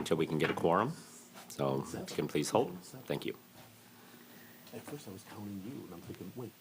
until we can get a quorum. So if you can please hold. Thank you. At first I was counting you, and I'm thinking, wait.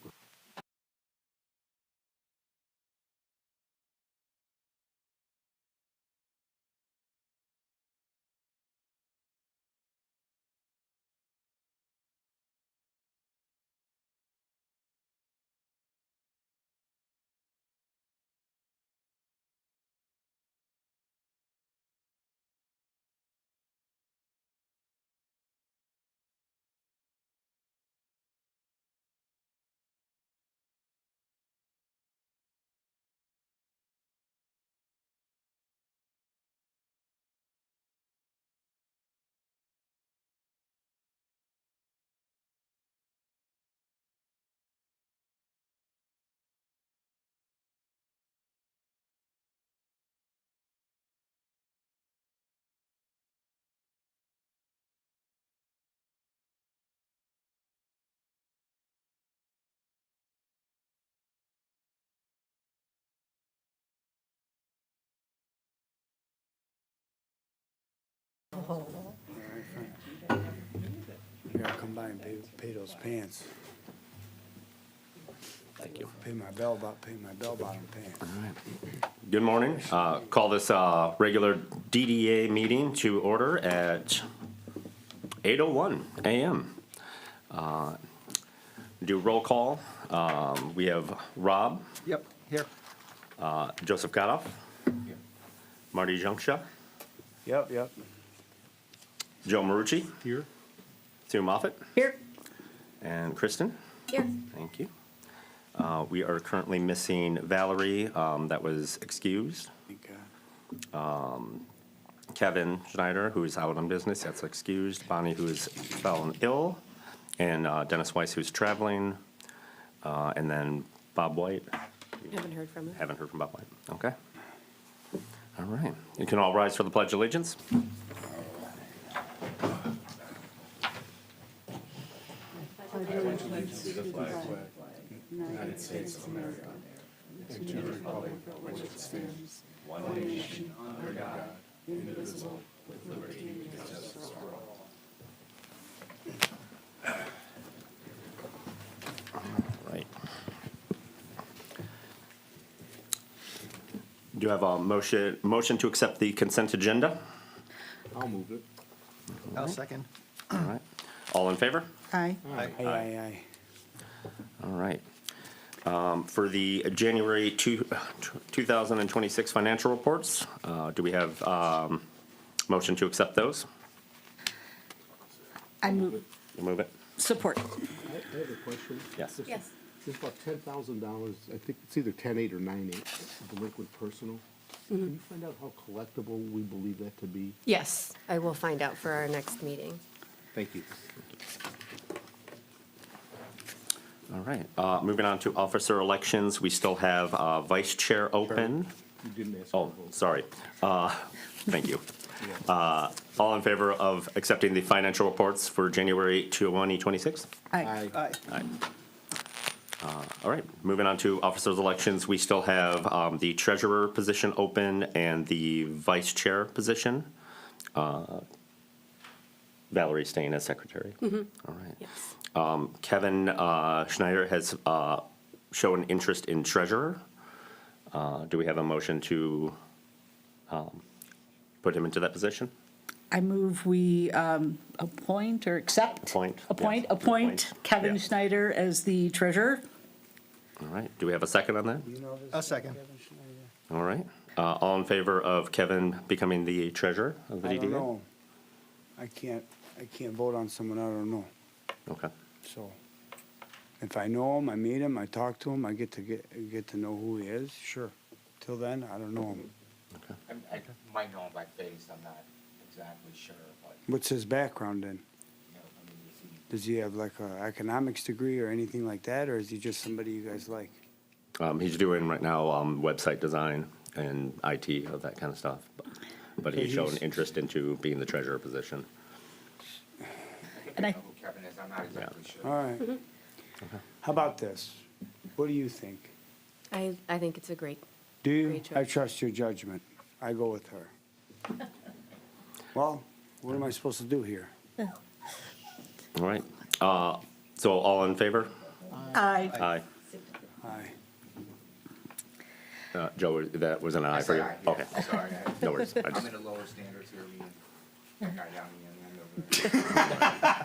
You gotta come by and pay those pants. Thank you. Pay my bell bottom pants. Good morning. Call this regular DDA meeting to order at 8:01 a.m. Do roll call. We have Rob, Yep, here. Joseph Godoff, Marty Junkshaw, Yep. Joe Marucci, Here? Sue Moffett, Here. and Kristen. Here. Thank you. We are currently missing Valerie, that was excused. Thank God. Kevin Schneider, who is out on business, that's excused. Bonnie, who is fallen ill. And Dennis Weiss, who's traveling. And then Bob White. Haven't heard from him. Haven't heard from Bob White. Okay. All right. You can all rise for the Pledge of Allegiance. United States of America, and to the republic for which it stands, one nation, under God, indivisible, with liberty and justice for all. Right. Do you have a motion to accept the consent agenda? I'll move it. I'll second. All right. All in favor? Aye. Aye. All right. For the January 2026 financial reports, do we have motion to accept those? I move. You move it? Support. I have a question. Yes. Yes. There's about $10,000, I think it's either 10.8 or 9.8, delinquent personal. Can you find out how collectible we believe that to be? Yes, I will find out for our next meeting. Thank you. All right. Moving on to officer elections, we still have vice chair open. You didn't ask. Oh, for a vote. sorry. Thank you. All in favor of accepting the financial reports for January 2026? Aye. Aye. All right, moving on to officers' elections, we still have the treasurer position open and the vice chair position. Valerie staying as secretary. All right. Yes. Kevin Schneider has shown interest in treasurer. Do we have a motion to put him into that position? I move we appoint or accept. Appoint Kevin Yeah. Schneider as the treasurer. All right, do we have a second on that? You know this? I'll second. Kevin Schneider? All right, all in favor of Kevin becoming the treasurer of the I DDA? don't know. I can't vote on someone I don't know. Okay, So if I know him, I meet him, I talk to him, I get to know who he is, sure. Till then, I don't know him. I might know him by face, I'm not exactly sure, but, What's his background then? you know, I mean, if he, Does he have like a economics degree or anything like that, or is he just somebody you guys like? he's doing right now website design and IT, of that kind of stuff. But So he's shown he's- interest into being the treasurer position. I think And I I- know who Kevin is, I'm not exactly sure. All right. How about this? What do you think? I think it's a great, Do you? Great choice. I trust your judgment. I go with her. Well, What am I supposed to do here? All right. So all in favor? Aye. Aye. Aye. Joe, that was an aye I for said you? aye, yeah. Okay. Sorry, No worries. I I'm just- in the lower standards here, me and that guy down the end over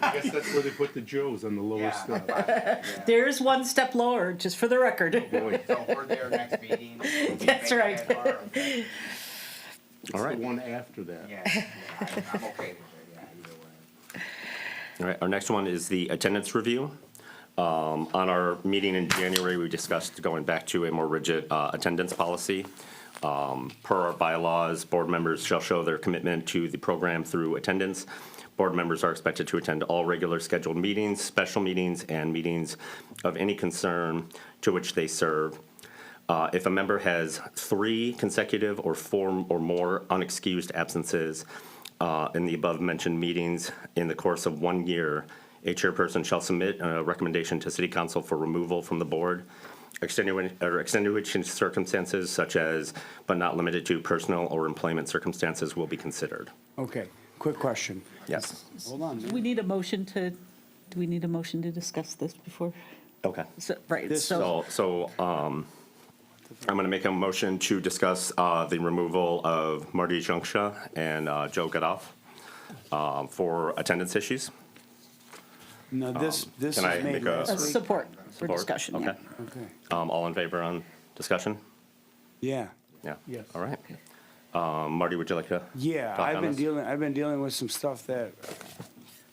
I guess that's where they put the Joes on the lower there. step. Yeah. There's one step lower, just for the record. Boy, So if we're there next meeting. we can That's make right. it that far, okay. All it's right. the one after that. Yeah, I'm okay with it, yeah, either way. All right, our next one is the attendance review. On our meeting in January, we discussed going back to a more rigid attendance policy. Per our bylaws, board members shall show their commitment to the program through attendance. Board members are expected to attend all regular scheduled meetings, special meetings, and meetings of any concern to which they serve. If a member has 3 consecutive or 4 or more unexcused absences in the above-mentioned meetings in the course of 1 year, a chairperson shall submit a recommendation to city council for removal from the board. Extenuating circumstances such as, but not limited to, personal or employment circumstances will be considered. Okay, quick question. Yes. Hold on. Do we need a motion to discuss this before? Okay. Right, This- so, I'm going to make a motion to discuss the removal of Marty Junksha and Joe Godoff for attendance issues. No, this is can I made make a- last week. support for Support? discussion, yeah. Okay. Okay, All in favor on discussion? yeah. Yeah. Yes. All right. Marty, would you like to? Yeah, talk on this? I've been dealing with some stuff that,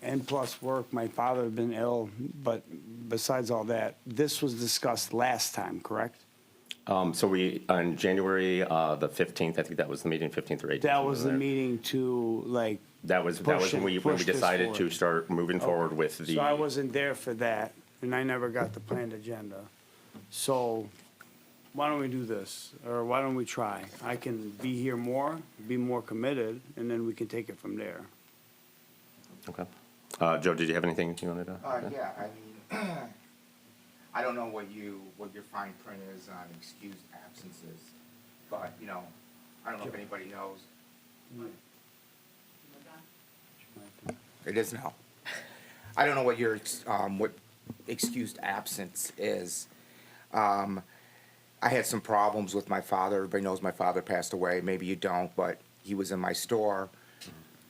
and plus work, my father had been ill, but besides all that, this was discussed last time, correct? So we, on January the 15th, I think that was the meeting, 15th or 18th. That was the there. meeting to, like, That was push when it- we push this decided to forward. start moving forward with the. so I wasn't there for that, and I never got the planned agenda. So, why don't we do this, or why don't we try? I can be here more, be more committed, and then we can take it from there. Okay. Joe, did you have anything you wanted to? Yeah, I mean, I don't know what your fine print is on excused absences, but, you know, I don't know if anybody knows. It is now. I don't know what your, what excused absence is. I had some problems with my father. Everybody knows my father passed away. Maybe you don't, but he was in my store,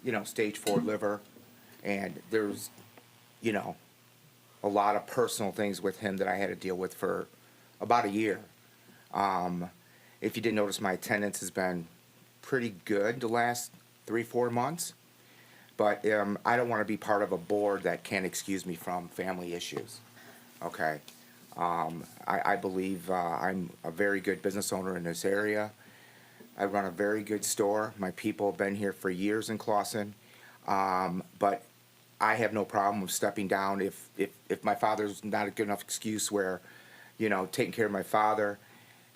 you know, stage 4 liver. And there's, you know, a lot of personal things with him that I had to deal with for about a year. If you didn't notice, my attendance has been pretty good the last 3-4 months. But I don't want to be part of a board that can't excuse me from family issues. Okay? I believe I'm a very good business owner in this area. I run a very good store. My people have been here for years in Clawson. But I have no problem with stepping down if my father's not a good enough excuse where, you know, taking care of my father.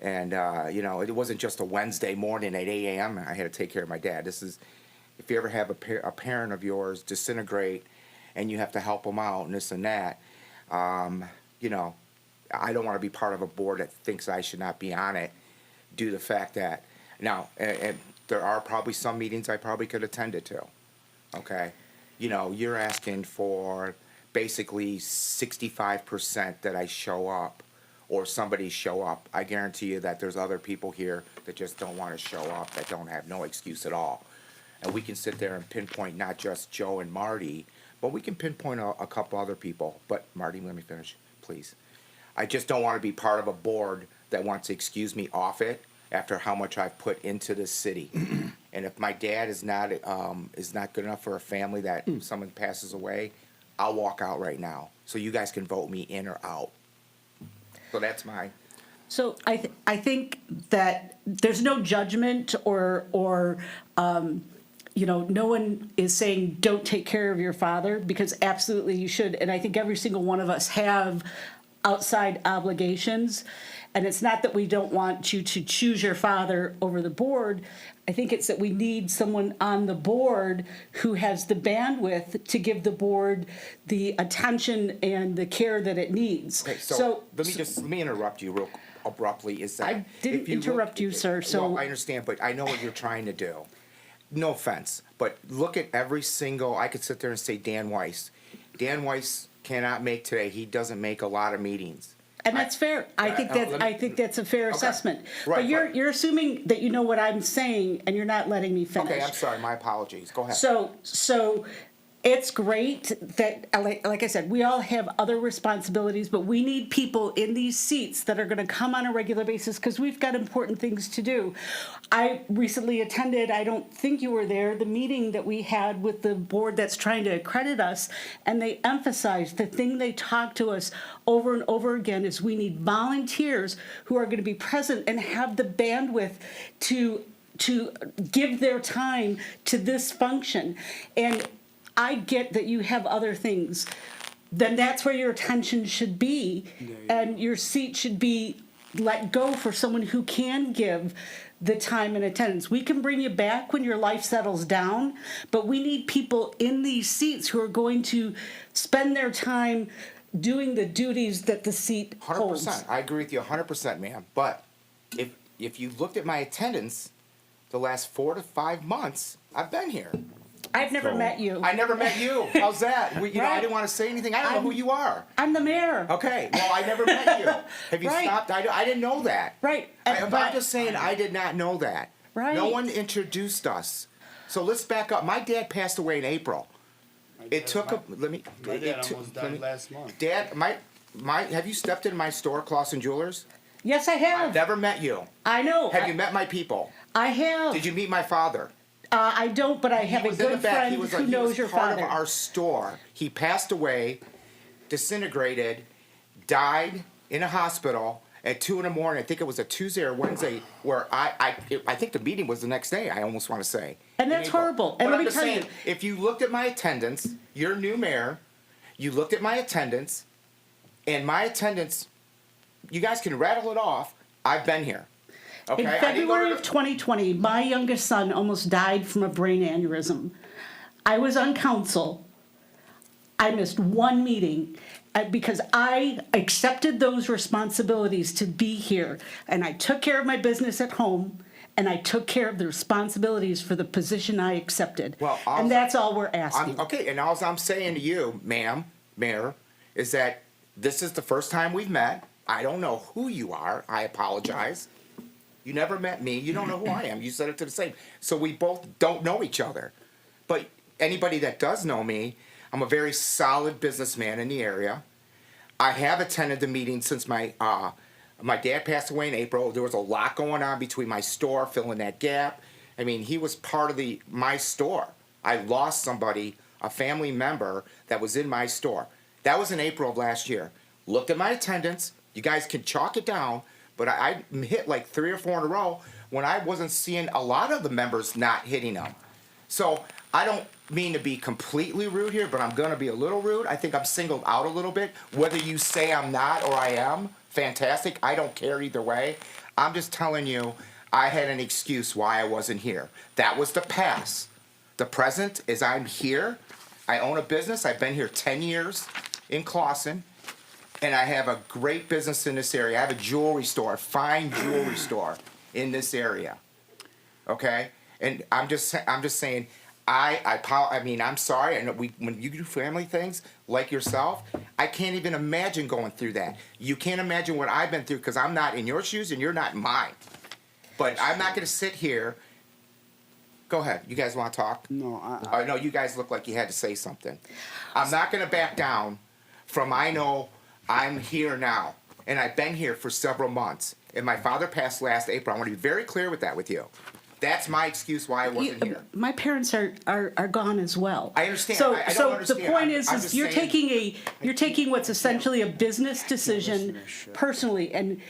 And, you know, it wasn't just a Wednesday morning at 8 a.m. I had to take care of my dad. This is, if you ever have a parent of yours disintegrate and you have to help them out and this and that, you know, I don't want to be part of a board that thinks I should not be on it due to the fact that, now, and there are probably some meetings I probably could attend it to, okay? You know, you're asking for basically 65% that I show up or somebody show up. I guarantee you that there's other people here that just don't want to show up, that don't have no excuse at all. And we can sit there and pinpoint not just Joe and Marty, but we can pinpoint a couple other people. But Marty, let me finish, please. I just don't want to be part of a board that wants to excuse me off it after how much I've put into this city. And if my dad is not good enough for a family that someone passes away, I'll walk out right now. So you guys can vote me in or out. So that's my. So I think that there's no judgment or you know, no one is saying don't take care of your father, because absolutely you should. And I think every single one of us have outside obligations. And it's not that we don't want you to choose your father over the board. I think it's that we need someone on the board who has the bandwidth to give the board the attention and the care that it needs. Okay, so let me interrupt you real abruptly. Is that I didn't if you interrupt you, sir, so- well, I understand, but I know what you're trying to do. no offense, but look at every single, I could sit there and say Dan Weiss. Dan Weiss cannot make today, he doesn't make a lot of meetings. And that's fair. I think that's a fair assessment. Right, But you're assuming that you know what I'm saying, and you're not letting me finish. Okay, I'm sorry, my apologies, go ahead. So it's great that, like I said, we all have other responsibilities, but we need people in these seats that are gonna come on a regular basis, because we've got important things to do. I recently attended, I don't think you were there, the meeting that we had with the board that's trying to accredit us, and they emphasized, the thing they talked to us over and over again is we need volunteers who are gonna be present and have the bandwidth to give their time to this function. And I get that you have other things, then that's where your attention should be, and your seat should be let go for someone who can give the time and attendance. We can bring you back when your life settles down, but we need people in these seats who are going to spend their time doing the duties that the seat holds. 100%, I agree with you 100%, ma'am, but if you looked at my attendance the last 4 to 5 months, I've been here. I've never met you. I never met you. How's that? You know, I Right. didn't want to say anything. I don't know who you are. I'm the mayor. Okay, well, I never met you. Have you Right. stopped? I didn't know that. Right. I'm just saying, I did not know that. Right. No one introduced us. So let's back up. My dad passed away in April. It took a, let me. My it dad took- almost let died me- last month. Dad, have you stepped in my store, Clausen Jewelers? Yes, I have. Never met you. I know. Have you met my people? I have. Did you meet my father? I don't, but I have He a was in the good back. friend He was who knows your part father. of our store. He passed away, disintegrated, died in a hospital at 2 a.m. I think it was a Tuesday or Wednesday. Where I think the meeting was the next day. I almost want to say. And in that's April. horrible. But And let I'm me just tell saying, you- if you looked at my attendance, you're new mayor. You looked at my attendance, and my attendance. You guys can rattle it off. I've been here. Okay. In I didn't go February to of 2020, my youngest son almost died from a brain aneurysm. I was on council. I missed one meeting because I accepted those responsibilities to be here. And I took care of my business at home, and I took care of the responsibilities for the position I accepted. Well, and that's all we're asking. Okay, and all I'm saying to you, ma'am, mayor, is that this is the first time we've met. I don't know who you are. I apologize. You never met me. You don't know who I am. You said it to the same. So we both don't know each other. But anybody that does know me, I'm a very solid businessman in the area. I have attended the meeting since my dad passed away in April. There was a lot going on between my store, filling that gap. I mean, he was part of my store. I lost somebody, a family member that was in my store. That was in April of last year. Looked at my attendance. You guys can chalk it down, but I hit like 3 or 4 in a row when I wasn't seeing a lot of the members not hitting them. So I don't mean to be completely rude here, but I'm going to be a little rude. I think I'm singled out a little bit. Whether you say I'm not or I am, fantastic. I don't care either way. I'm just telling you, I had an excuse why I wasn't here. That was the past. The present is I'm here. I own a business. I've been here 10 years in Clausen. And I have a great business in this area. I have a jewelry store, a fine jewelry store in this area. Okay? And I'm just saying, I mean, I'm sorry. I know when you do family things like yourself, I can't even imagine going through that. You can't imagine what I've been through because I'm not in your shoes and you're not in mine. But I'm not going to sit here. Go ahead. You guys want to talk? No, No, you guys look like you had to say something. I'm not going to back down from I know I'm here now. And I've been here for several months. And my father passed last April. I want to be very clear with that with you. That's my excuse why I wasn't here. My parents are gone as well. I understand. So, I don't so understand. the point I'm is just you're saying- taking what's essentially a business decision personally, and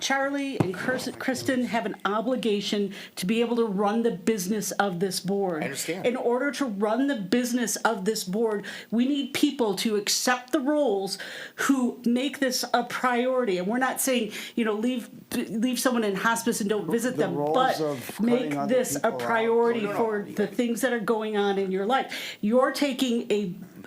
Charlie and Kristen have an obligation to be able to run the business of this board. I understand. In order to run the business of this board, we need people to accept the roles who make this a priority. And we're not saying, leave someone in hospice and don't visit them, roles but of make cutting other this a people out. priority No. for the things that are going on in your life. You're taking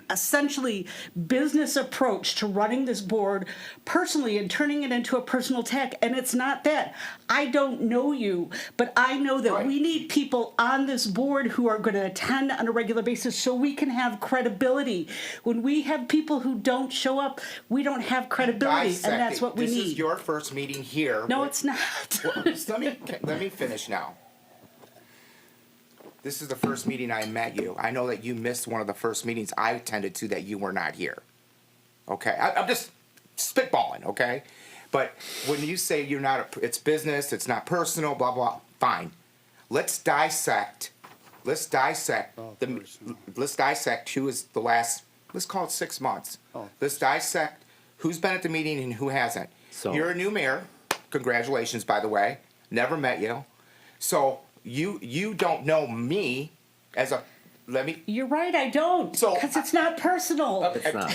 essentially business approach to running this board personally and turning it into a personal attack. And it's not that. I don't know you, but I know that we need people on this board who are going to attend on a regular basis so we can have credibility. When we have people who don't show up, we don't have credibility, and that's what we This need. is your first meeting here. No, it's not. Well, just let me finish now. This is the first meeting I met you. I know that you missed one of the first meetings I attended to that you were not here. Okay, I'm just spitballing. Okay, but when you say you're not, it's business, it's not personal, blah blah. Fine. Let's dissect. Let's dissect Let's dissect who is the last. Let's call it 6 months. Let's dissect who's been at the meeting and who hasn't. So- You're a new mayor. Congratulations, by the way. Never met you. So you don't know me as a. Let me. You're right, I don't, So- because it's not personal. It's not.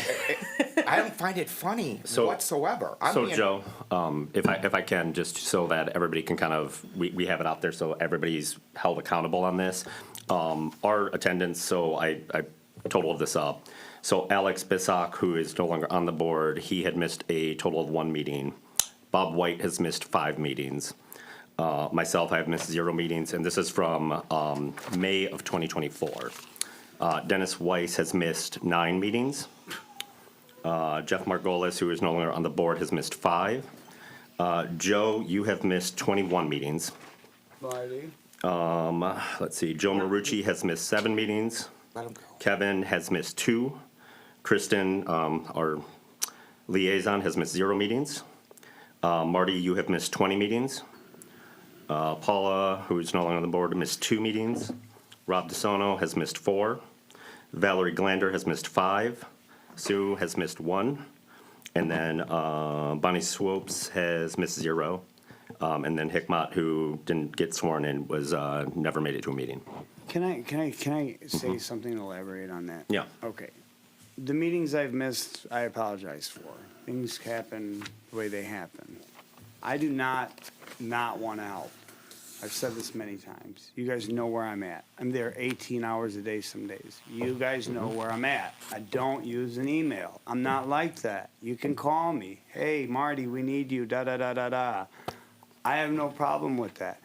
I don't find it funny whatsoever. So Joe, if I can, just so that everybody can kind of, we have it out there so everybody's held accountable on this. Our attendance, so I totaled this up. So Alex Bissock, who is no longer on the board, he had missed a total of 1 meeting. Bob White has missed 5 meetings. Myself, I have missed 0 meetings, and this is from May of 2024. Dennis Weiss has missed 9 meetings. Jeff Margolis, who is no longer on the board, has missed 5. Joe, you have missed 21 meetings. Marty? Let's see, Joe Marucci has missed 7 meetings. Let him go. Kevin has missed 2. Kristen, our liaison, has missed 0 meetings. Marty, you have missed 20 meetings. Paula, who is no longer on the board, missed 2 meetings. Rob DeSono has missed 4. Valerie Glander has missed 5. Sue has missed 1. And then Bonnie Swopes has missed 0. And then Hickmott, who didn't get sworn in, was never made it to a meeting. Can I say something to elaborate on that? Yeah. Okay. The meetings I've missed, I apologize for. Things happen the way they happen. I do not want to help. I've said this many times. You guys know where I'm at. I'm there 18 hours a day some days. You guys know where I'm at. I don't use an email. I'm not like that. You can call me. Hey, Marty, we need you, da-da-da-da-da. I have no problem with that.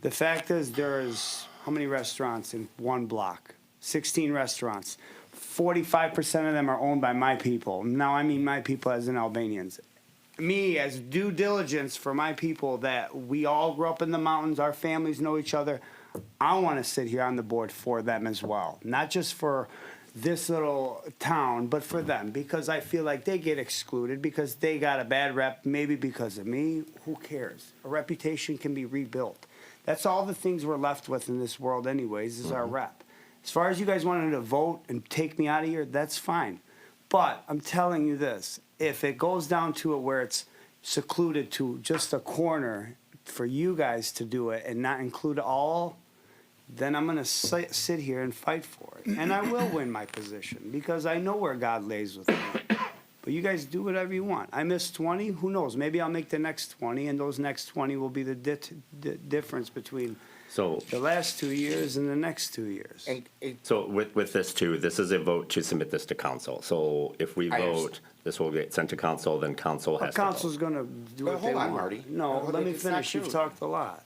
The fact is, there's how many restaurants in one block? 16 restaurants. 45% of them are owned by my people. Now, I mean my people as in Albanians. Me, as due diligence for my people, that we all grew up in the mountains, our families know each other. I want to sit here on the board for them as well. Not just for this little town, but for them, because I feel like they get excluded because they got a bad rep, maybe because of me. Who cares? A reputation can be rebuilt. That's all the things we're left with in this world anyways, is our rep. As far as you guys wanted to vote and take me out of here, that's fine. But I'm telling you this, if it goes down to it where it's secluded to just a corner for you guys to do it and not include all, then I'm going to sit here and fight for it. And I will win my position because I know where God lays with me. But you guys do whatever you want. I missed 20. Who knows? Maybe I'll make the next 20, and those next 20 will be the difference between So, the last 2 years and the next 2 years. And so with this too, this is a vote to submit this to council. So if we I vote, understand. this will get sent to council, then council has to vote. Council's gonna do Well, what they hold on, want. Marty. No, Hold let on, me it's not finish. You've true. talked a lot.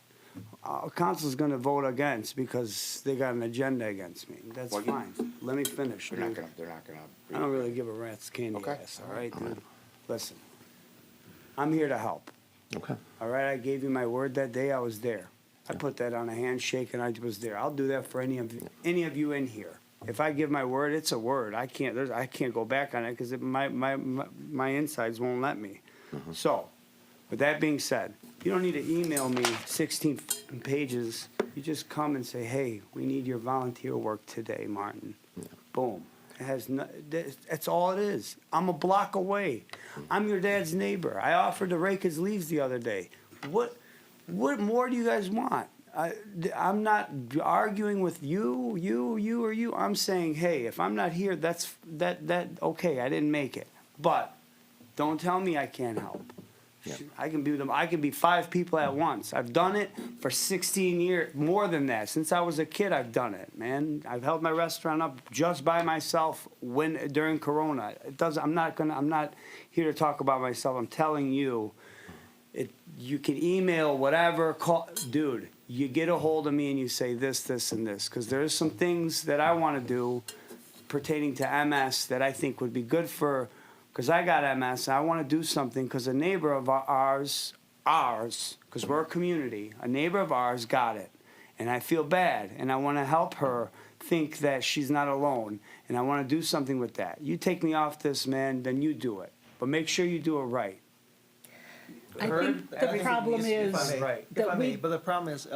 Council's gonna vote against because they got an agenda against me. That's Well, you- fine. Let me finish, they're not dude. gonna. They're not gonna. I don't really give a rat's candy Okay. ass, all right, dude? Listen, I'm here to help, Okay. all right? I gave you my word that day. I was there. I put that on a handshake and I was there. I'll do that for any of you in here. If I give my word, it's a word. I can't go back on it because my insides won't let me. So, with that being said, you don't need to email me 16 pages. You just come and say, hey, we need your volunteer work today, Martin. Boom. It has that's all it is. I'm a block away. I'm your dad's neighbor. I offered to rake his leaves the other day. What more do you guys want? I'm not arguing with you, or you. I'm saying, hey, if I'm not here, that okay, I didn't make it. But don't tell me I can't help. I can be 5 people at once. I've done it for 16 years, more than that. Since I was a kid, I've done it, man. I've held my restaurant up just by myself during Corona. I'm not here to talk about myself. I'm telling you, you can email, whatever, call, dude, you get a hold of me and you say this, this, and this, because there's some things that I want to do pertaining to MS that I think would be good for, because I got MS, and I want to do something, because a neighbor of ours, because we're a community, a neighbor of ours got it, and I feel bad, and I want to help her think that she's not alone, and I want to do something with that. You take me off this, man, then you do it, but make sure you do it right. I Heard? think the problem is Right. If that I may, we, but the problem is,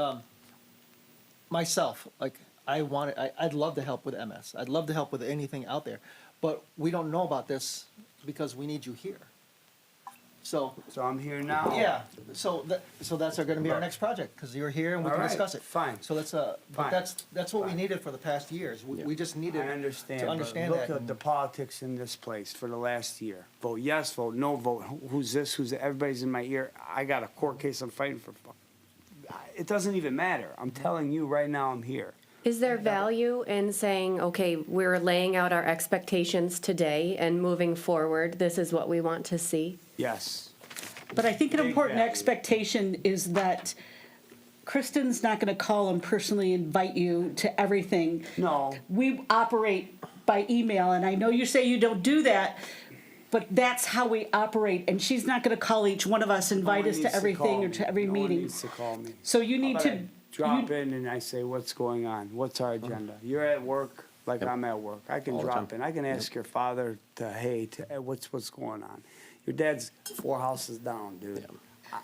myself, like, I'd love to help with MS. I'd love to help with anything out there, but we don't know about this because we need you here. So, So I'm here now. yeah, so that's gonna be our next project, because you're here and we All can right, discuss it. fine. So but Fine. that's what we Fine. needed for the past years. We just needed I understand, to but understand look that. at the politics in this place for the last year. Vote yes, vote no, vote who's this, who's that. Everybody's in my ear. I got a court case I'm fighting for. It doesn't even matter. I'm telling you right now, I'm here. Is there value in saying, okay, we're laying out our expectations today and moving forward, this is what we want to see? Yes. but I think an Big important value. expectation is that Kristen's not gonna call and personally invite you to everything. No. We operate by email, and I know you say you don't do that, but that's how we operate, and she's not gonna call each one of us, invite us to everything or to every No one meeting. needs to call me. So you How need about to. I drop in and I say, what's going on? What's our agenda? You're at work like I'm at work. I can All the drop time. in. I can ask your father what's going on. Your dad's 4 houses down, dude.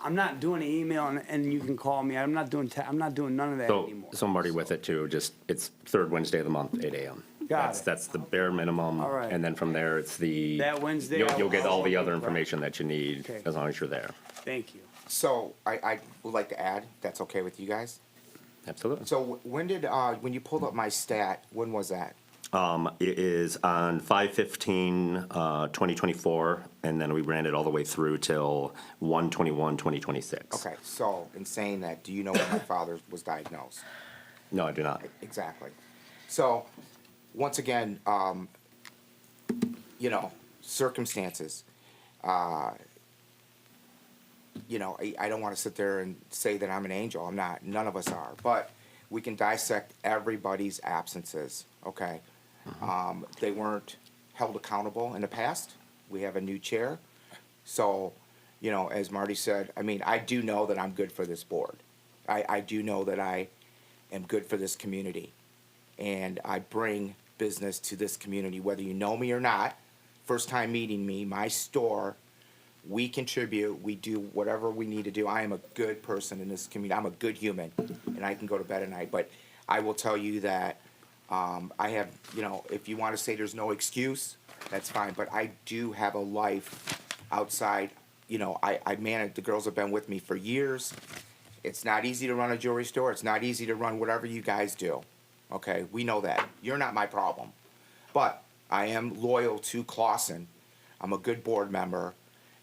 I'm not doing an email and you can call me. I'm not doing none of that So, anymore. so Marty, with it too, just, it's third Wednesday of the month, 8 AM. Got it. That's the bare minimum. All right. And then from there, it's the. That Wednesday, You'll get all the I'll- other information that you need, Okay. as long as you're there. Thank you. So I would like to add, if that's okay with you guys. Absolutely. So when when you pulled up my stat, when was that? It is on 5/15/2024, and then we ran it all the way through till 1/21/2026. Okay, so in saying that, do you know when my father was diagnosed? No, I do not. Exactly. So, once again, circumstances. I don't want to sit there and say that I'm an angel. I'm not. None of us are. But we can dissect everybody's absences, okay? They weren't held accountable in the past. We have a new chair. So, as Marty said, I mean, I do know that I'm good for this board. I do know that I am good for this community. And I bring business to this community, whether you know me or not. First time meeting me, my store, we contribute, we do whatever we need to do. I am a good person in this community. I'm a good human, and I can go to bed at night. But I will tell you that I have, if you want to say there's no excuse, that's fine. But I do have a life outside. I manage, the girls have been with me for years. It's not easy to run a jewelry store. It's not easy to run whatever you guys do. Okay, we know that. You're not my problem. But I am loyal to Clausen. I'm a good board member.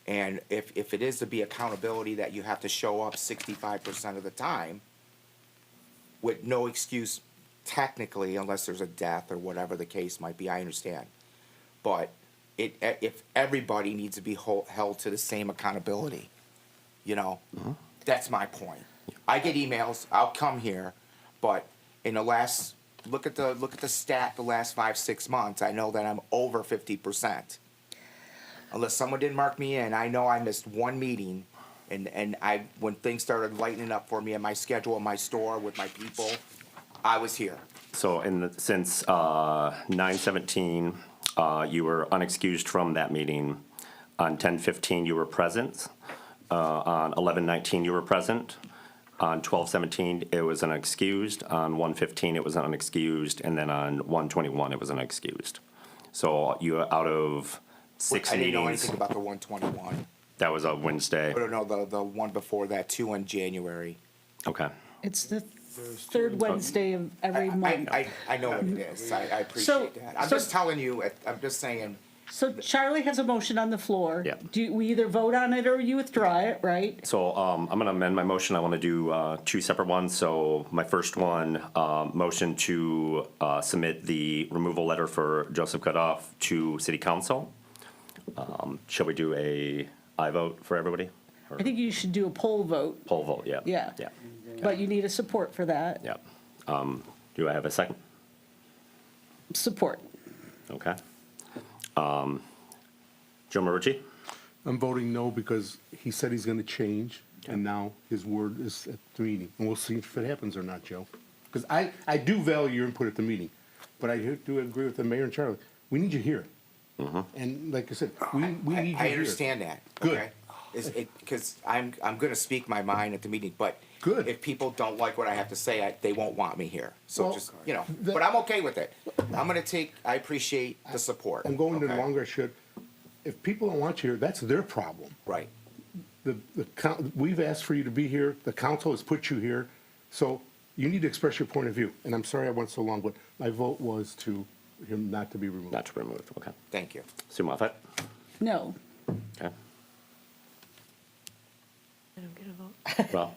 And if it is to be accountability that you have to show up 65% of the time with no excuse technically, unless there's a death or whatever the case might be, I understand. But if everybody needs to be held to the same accountability, that's my point. I get emails, I'll come here, but in the last, look at the stat the last 5-6 months, I know that I'm over 50%. Unless someone didn't mark me in, I know I missed one meeting, and when things started lightening up for me in my schedule in my store with my people, I was here. So since 9/17, you were unexcused from that meeting. On 10/15, you were present. On 11/19, you were present. On 12/17, it was unexcused. On 1/15, it was unexcused. And then on 1/21, it was unexcused. So you, out of 6 I didn't know meetings, anything about the 121. that was a Wednesday. But no, the one before that, 2 in January. Okay. It's the third Wednesday of every month. I know what it is. I appreciate So- that. I'm so- just telling you, I'm just saying, So Charlie has a motion on the floor. Yeah. We either vote on it or you withdraw it, right? So I'm going to amend my motion. I want to do two separate ones. So my first one, motion to submit the removal letter for Joseph Cutoff to City Council. Shall we do a aye vote for everybody? Or I think you should do a poll vote, poll vote, yeah. Yeah. Yeah, but you need a support for that. yeah. Do I have a second? Support. Okay. Joe Marucci? I'm voting no because he said he's gonna change, and now his word is at the meeting, and we'll see if it happens or not, Joe. Because I do value your input at the meeting, but I do agree with the mayor and Charlie. We need you here. And like I said, we need you here. I understand that, Good. okay? Because I'm gonna speak my mind at the meeting, but Good. if people don't like what I have to say, they won't want me here. So Well, just, but I'm okay with it. I appreciate the support. I'm going to the okay? longer I should. If people don't want you here, that's their problem. Right. We've asked for you to be here, the council has put you here, so you need to express your point of view. And I'm sorry I went so long, but my vote was to him not to be removed. Not to remove, okay. Thank you. Sue Moffett? No. Okay. I don't get a vote. Rob?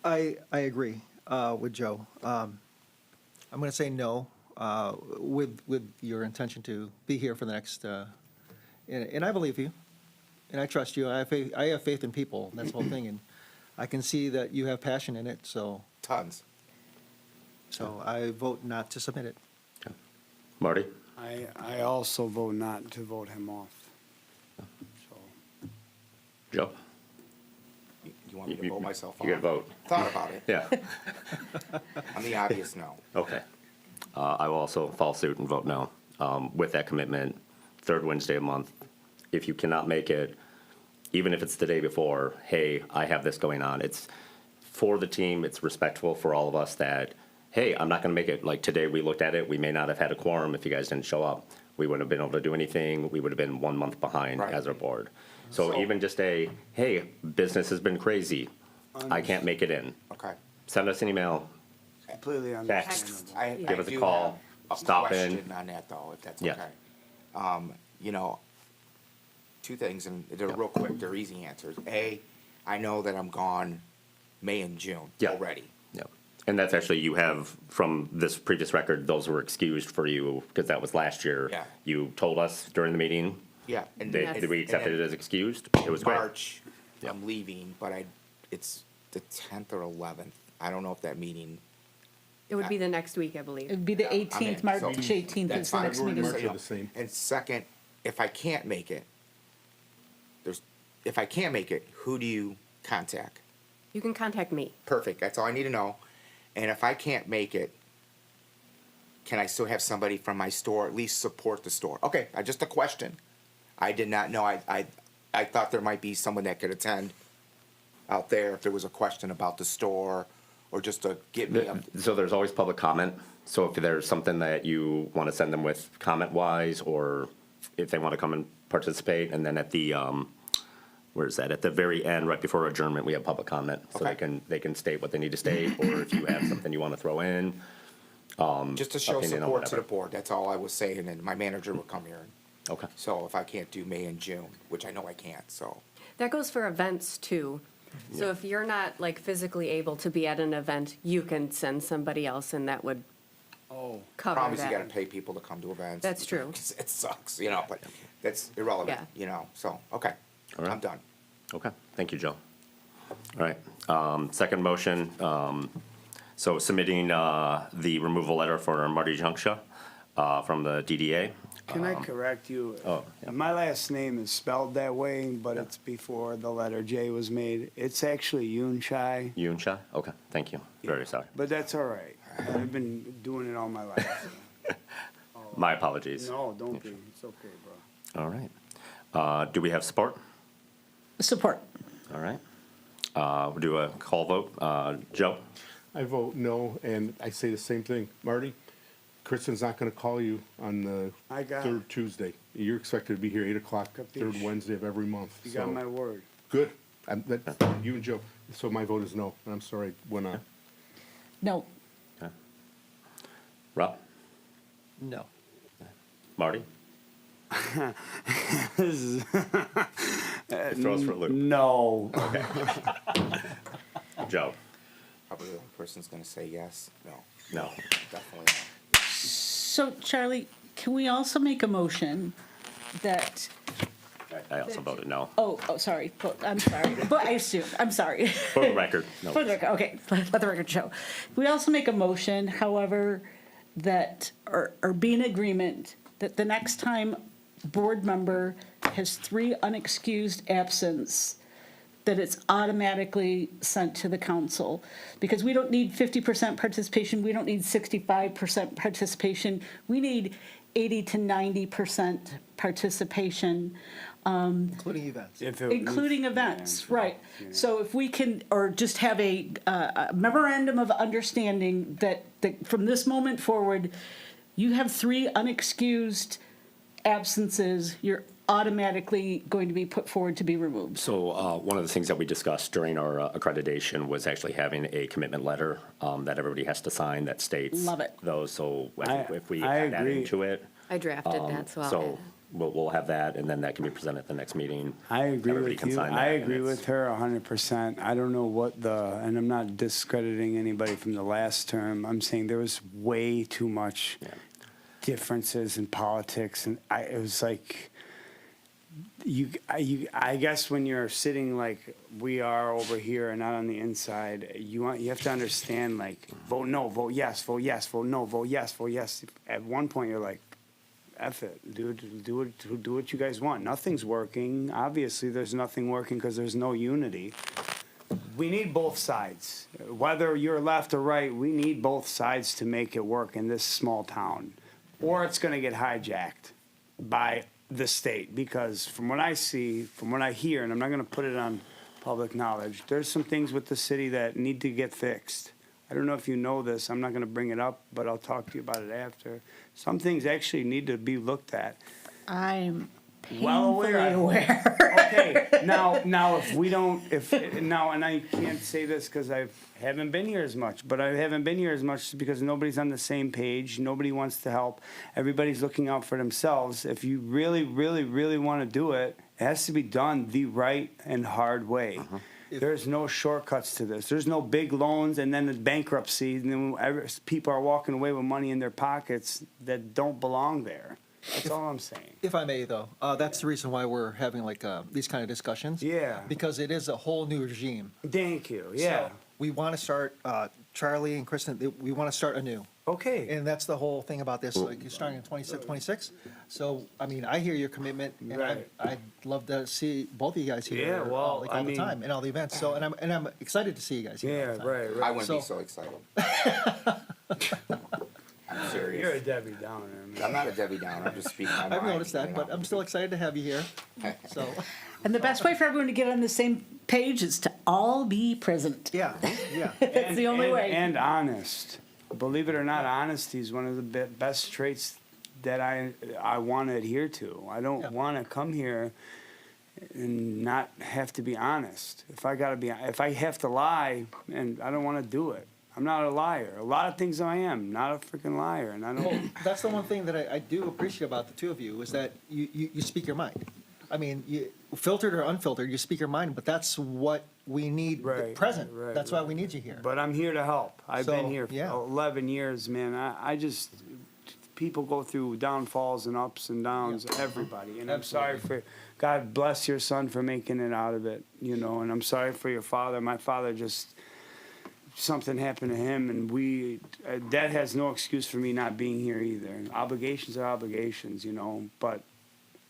I agree with Joe. I'm going to say no, with your intention to be here for the next, and I believe you, and I trust you. I have faith in people, that's the whole thing, and I can see that you have passion in it, so Tons. I vote not to submit it. Marty? I also vote not to vote him off. So, Joe? You want me to vote myself off? You got to vote. Thought about it. Yeah, I'm the obvious no. okay. I will also follow suit and vote no. With that commitment, third Wednesday of the month, if you cannot make it, even if it's the day before, hey, I have this going on, it's for the team, it's respectful for all of us that, hey, I'm not going to make it. Like today, we looked at it, we may not have had a quorum if you guys didn't show up. We wouldn't have been able to do anything, we would have been 1 month behind Right. as our board. So So- even just hey, business has been crazy, I can't make it in. Okay. Send us an email, completely Text. understandable. Give us a do call, have stop in. question on that though, if that's Yeah. okay. Two things, and they're Yeah. real quick, they're easy answers. A, I know that I'm gone May and June Yeah. already. Yep. And that's actually, you have, from this previous record, those were excused for you, because that was last year. Yeah. You told us during the meeting, Yeah. And did we accept it as excused? It was great. March, Yeah. I'm leaving, but it's the 10th or 11th. I don't know if that meeting. It would be the next week, I believe. It'd be the I'm in, 18th, so March 18th that's is the fine. next We're meeting. just, March are the same. And second, if I can't make it, who do you contact? You can contact me. Perfect, that's all I need to know. And if I can't make it, can I still have somebody from my store at least support the store? Okay, just a question. I did not know, I thought there might be someone that could attend out there if there was a question about the store, or just to get me up. So there's always public comment. So if there's something that you want to send them with comment-wise, or if they want to come and participate, and then at the, where is that? At the very end, right before adjournment, we have public comment. So Okay. they can state what they need to state, or if you have something you want to throw in. Just to show opinion on support to the whatever. board, that's all I was saying, and my manager will come here. Okay. So if I can't do May and June, which I know I can't, so. That goes for events too. So if you're not like physically able to be at an event, you can send somebody else and that would Oh, cover Problem is you gotta that. pay people to come to events. That's true. 'Cause it sucks, but that's irrelevant, so, okay. All right. I'm done. Okay, thank you, Joe. All right, second motion, so submitting the removal letter for Marty Junksha from the DDA. can I correct you? oh, yeah. My last name is spelled that way, but it's before the letter J was made. It's actually Yunchai, Yoon Cha? Okay, thank you. Very sorry. but that's all right. I've been doing it all my life. My apologies. No, don't be. It's okay, bro. All right. Do we have support? Support. All right. We'll do a call vote. Joe? I vote no, and I say the same thing. Marty, Kristen's not gonna call you on the I got third it. Tuesday. You're expected to be here 8 o'clock, third Capiche. Wednesday of every month. You got So, my word. Good. You and Joe. So my vote is no, and I'm sorry, went on. No. Rob? No. Marty? This is- Throws for a loop. No. Joe? Probably the only person's gonna say yes. No, No. definitely not. So Charlie, can we also make a motion that, I also voted no. sorry, I'm sorry, but I assume, I'm sorry. For the record, no. For the record, okay, let the record show. We also make a motion, however, that, or be in agreement, that the next time board member has 3 unexcused absence, that it's automatically sent to the council. Because we don't need 50% participation, we don't need 65% participation, we need 80 to 90% participation. Including events. Including events, right. So if we can, or just have a memorandum of understanding that from this moment forward, you have 3 unexcused absences, you're automatically going to be put forward to be removed. So one of the things that we discussed during our accreditation was actually having a commitment letter that everybody has to sign that states Love it. those. So I think if we I add that agree. into it, I drafted that, so I'll add so it. we'll have that, and then that can be presented at the next meeting. I agree Everybody with can you. sign that, I and agree it's- with her 100%. I don't know what and I'm not discrediting anybody from the last term. I'm saying there was way too much differences in politics, and it was like, I guess when you're sitting like we are over here and not on the inside, you have to understand, like, vote no, vote yes, vote yes, vote no, vote yes, vote yes. At one point, you're like, F it, do what you guys want. Nothing's working. Obviously, there's nothing working because there's no unity. We need both sides. Whether you're left or right, we need both sides to make it work in this small town. Or it's gonna get hijacked by the state, because from what I see, from what I hear, and I'm not gonna put it on public knowledge, there's some things with the city that need to get fixed. I don't know if you know this, I'm not gonna bring it up, but I'll talk to you about it after. Some things actually need to be looked at. I'm Well painfully aware. Okay, now if we don't, and I can't say this because I haven't been here as much, but I haven't been here as much because nobody's on the same page, nobody wants to help, everybody's looking out for themselves. If you really, really, really want to do it, it has to be done the right and hard way. There's no shortcuts to this. There's no big loans and then the bankruptcy, and then people are walking away with money in their pockets that don't belong there. That's all I'm saying. If I may, though, that's the reason why we're having like these kind of discussions. Yeah. Because it is a whole new regime. Thank you, yeah. So we want to start, Charlie and Kristen, we want to start anew. Okay. And that's the whole thing about this, like you're starting in 26. So, I mean, I hear your commitment, and Right. I'd love to see both of you guys here. Yeah, well, like I all mean- the time, and all the events. So, and I'm excited to see you guys here. Yeah, all the time. right, I right. wouldn't be So- so excited. I'm You're a serious. Debbie Downer, man. I'm not a Debbie Downer, I'm just speaking my mind. I've noticed that, you but know. I'm still excited to have you here. So, And the best way for everyone to get on the same page is to all be present. yeah, yeah. That's the only way. And honest. Believe it or not, honesty is one of the best traits that I want to adhere to. I don't Yeah. want to come here and not have to be honest. If I have to lie, and I don't want to do it. I'm not a liar. A lot of things I am, not a freaking liar, and I don't. That's the one thing that I do appreciate about the two of you, is that you speak your mind. I mean, filtered or unfiltered, you speak your mind, but that's what we need Right, present. right, That's why we need you here. But I'm here to help. I've been So, here for yeah. 11 years, man. I just, people go through downfalls and ups and downs, everybody. And I'm sorry God bless your son for making it out of it, you know, and I'm sorry for your father. My father just, something happened to him, and that has no excuse for me not being here either. Obligations are obligations, you know, but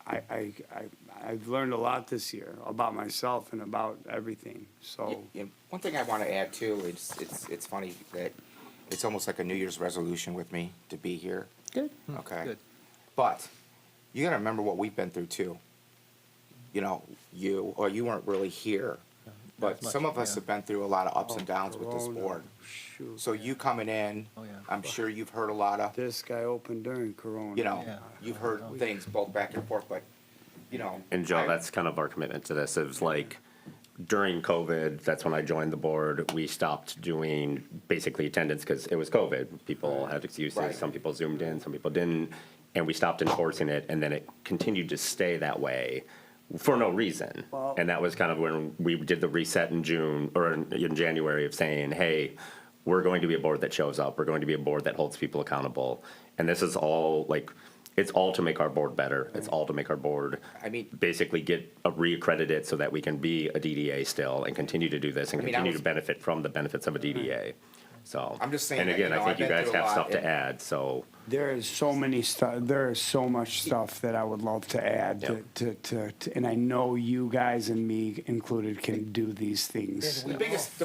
I've learned a lot this year about myself and about everything. So One thing I want to add too, it's funny that it's almost like a New Year's resolution with me to be here. Good. Okay. Good. But you got to remember what we've been through too. You know, you weren't really here, but much, some of us yeah. have been through a lot of ups and downs with this Corona. board. Shoot, So you coming in, Oh, yeah. I'm sure you've heard a lot of, this guy opened during Corona. you know, Yeah. you've heard things both back and forth, but, you know. And Joe, I- that's kind of our commitment to this. It was like, during COVID, that's when I joined the board. We stopped doing basically attendance because it was COVID. People had excuses. Right. Some people Zoomed in, some people didn't. and we stopped enforcing it, and then it continued to stay that way for no reason. And that was kind of when we did the reset in June, or in January, of saying, hey, we're going to be a board that shows up, we're going to be a board that holds people accountable. And this is all, like, it's all to make our board better. It's all to make our board, I mean- basically get reaccredited so that we can be a DDA still and continue to do this and I mean, continue I was- to benefit from the benefits of a DDA. So. I'm just saying And that, again, you know, I think I've you been guys through a have lot, stuff to and- add, so. There is so many stuff, there is so much stuff that I would love to add Yep. to, and I know you guys and me included can do these things. The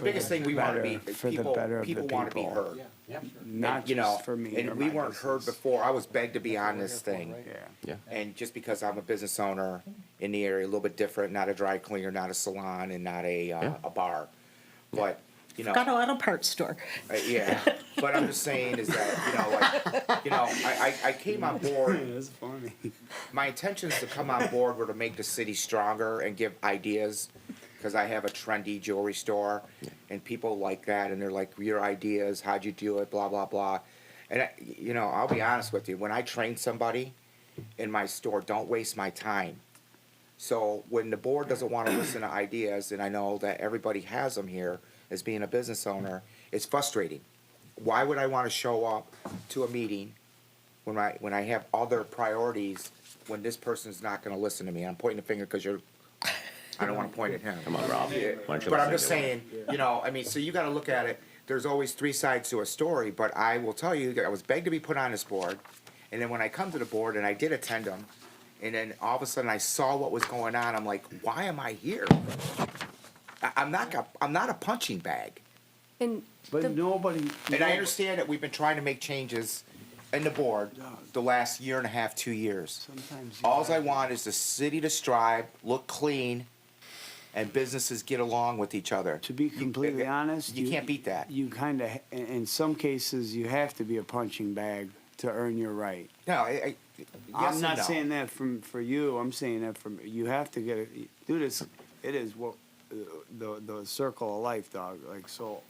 biggest thing we want to be, For the people, better of the people want to be people. heard. Not And, you know, just for me or and we my weren't heard business. before. I was begged to be on this thing. Yeah. Yeah. And just because I'm a business owner in the area, a little bit different, not a dry cleaner, not a salon, and not a bar. But, you know. Got an auto parts store. Yeah, but I'm just saying is that, I came on board, It's funny. my intentions to come on board were to make the city stronger and give ideas, because I have a trendy jewelry store, and people like that, and they're like, your ideas, how'd you do it, blah, blah, blah. And, I'll be honest with you, when I train somebody in my store, don't waste my time. So when the board doesn't want to listen to ideas, and I know that everybody has them here as being a business owner, it's frustrating. Why would I want to show up to a meeting when I have other priorities when this person's not going to listen to me? I'm pointing the finger because I don't want to point at him. Come on, Rob. Why don't you But I'm listen just to him? saying, so you got to look at it. There's always three sides to a story, but I will tell you that I was begged to be put on this board, and then when I come to the board, and I did attend them, and then all of a sudden I saw what was going on, I'm like, why am I here? I'm not a punching bag. And But nobody. And I understand that we've been trying to make changes in the board the last year and a half, 2 years. Sometimes you Alls I want is the city to strive, look clean, and businesses get along with each other. To be completely honest, You can't beat that. You kind of, in some cases, you have to be a punching bag to earn your right. No, yes I'm and not no. saying that for you. I'm saying that you have to get it. Dude, it is what the circle of life, dog. Like so,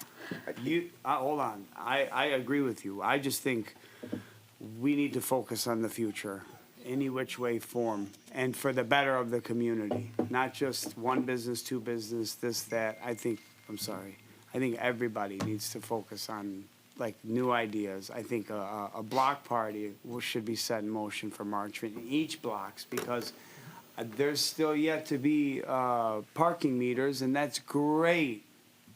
hold on. I agree with you. I just think we need to focus on the future, any which way form, and for the better of the community, not just one business, two business, this, that. I think everybody needs to focus on like new ideas. I think a block party should be set in motion for March in each blocks, because there's still yet to be parking meters, and that's great.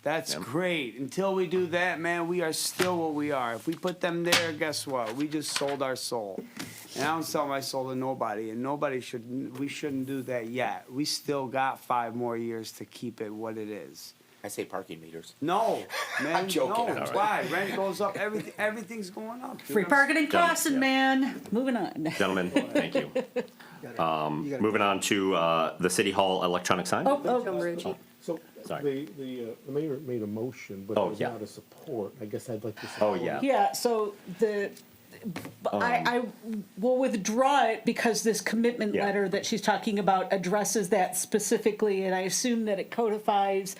That's great. Until we do that, man, we are still what we are. If we put them there, guess what? We just sold our soul. And I don't sell my soul to nobody, and we shouldn't do that yet. We still got 5 more years to keep it what it is. I say parking meters. No, man, I'm joking. no. All right. Why? Rent goes up, everything's going up. dude. Free parking and Done. crossing, man. Moving on. Gentlemen, thank you. Moving on to the City Hall electronic sign. Oh, Joe Marucci. So, Sorry. the mayor made a motion, but Oh, it was yeah. not a support. I guess I'd like to Oh, support. yeah. yeah, so I will withdraw it because this commitment Yeah. letter that she's talking about addresses that specifically, and I assume that it codifies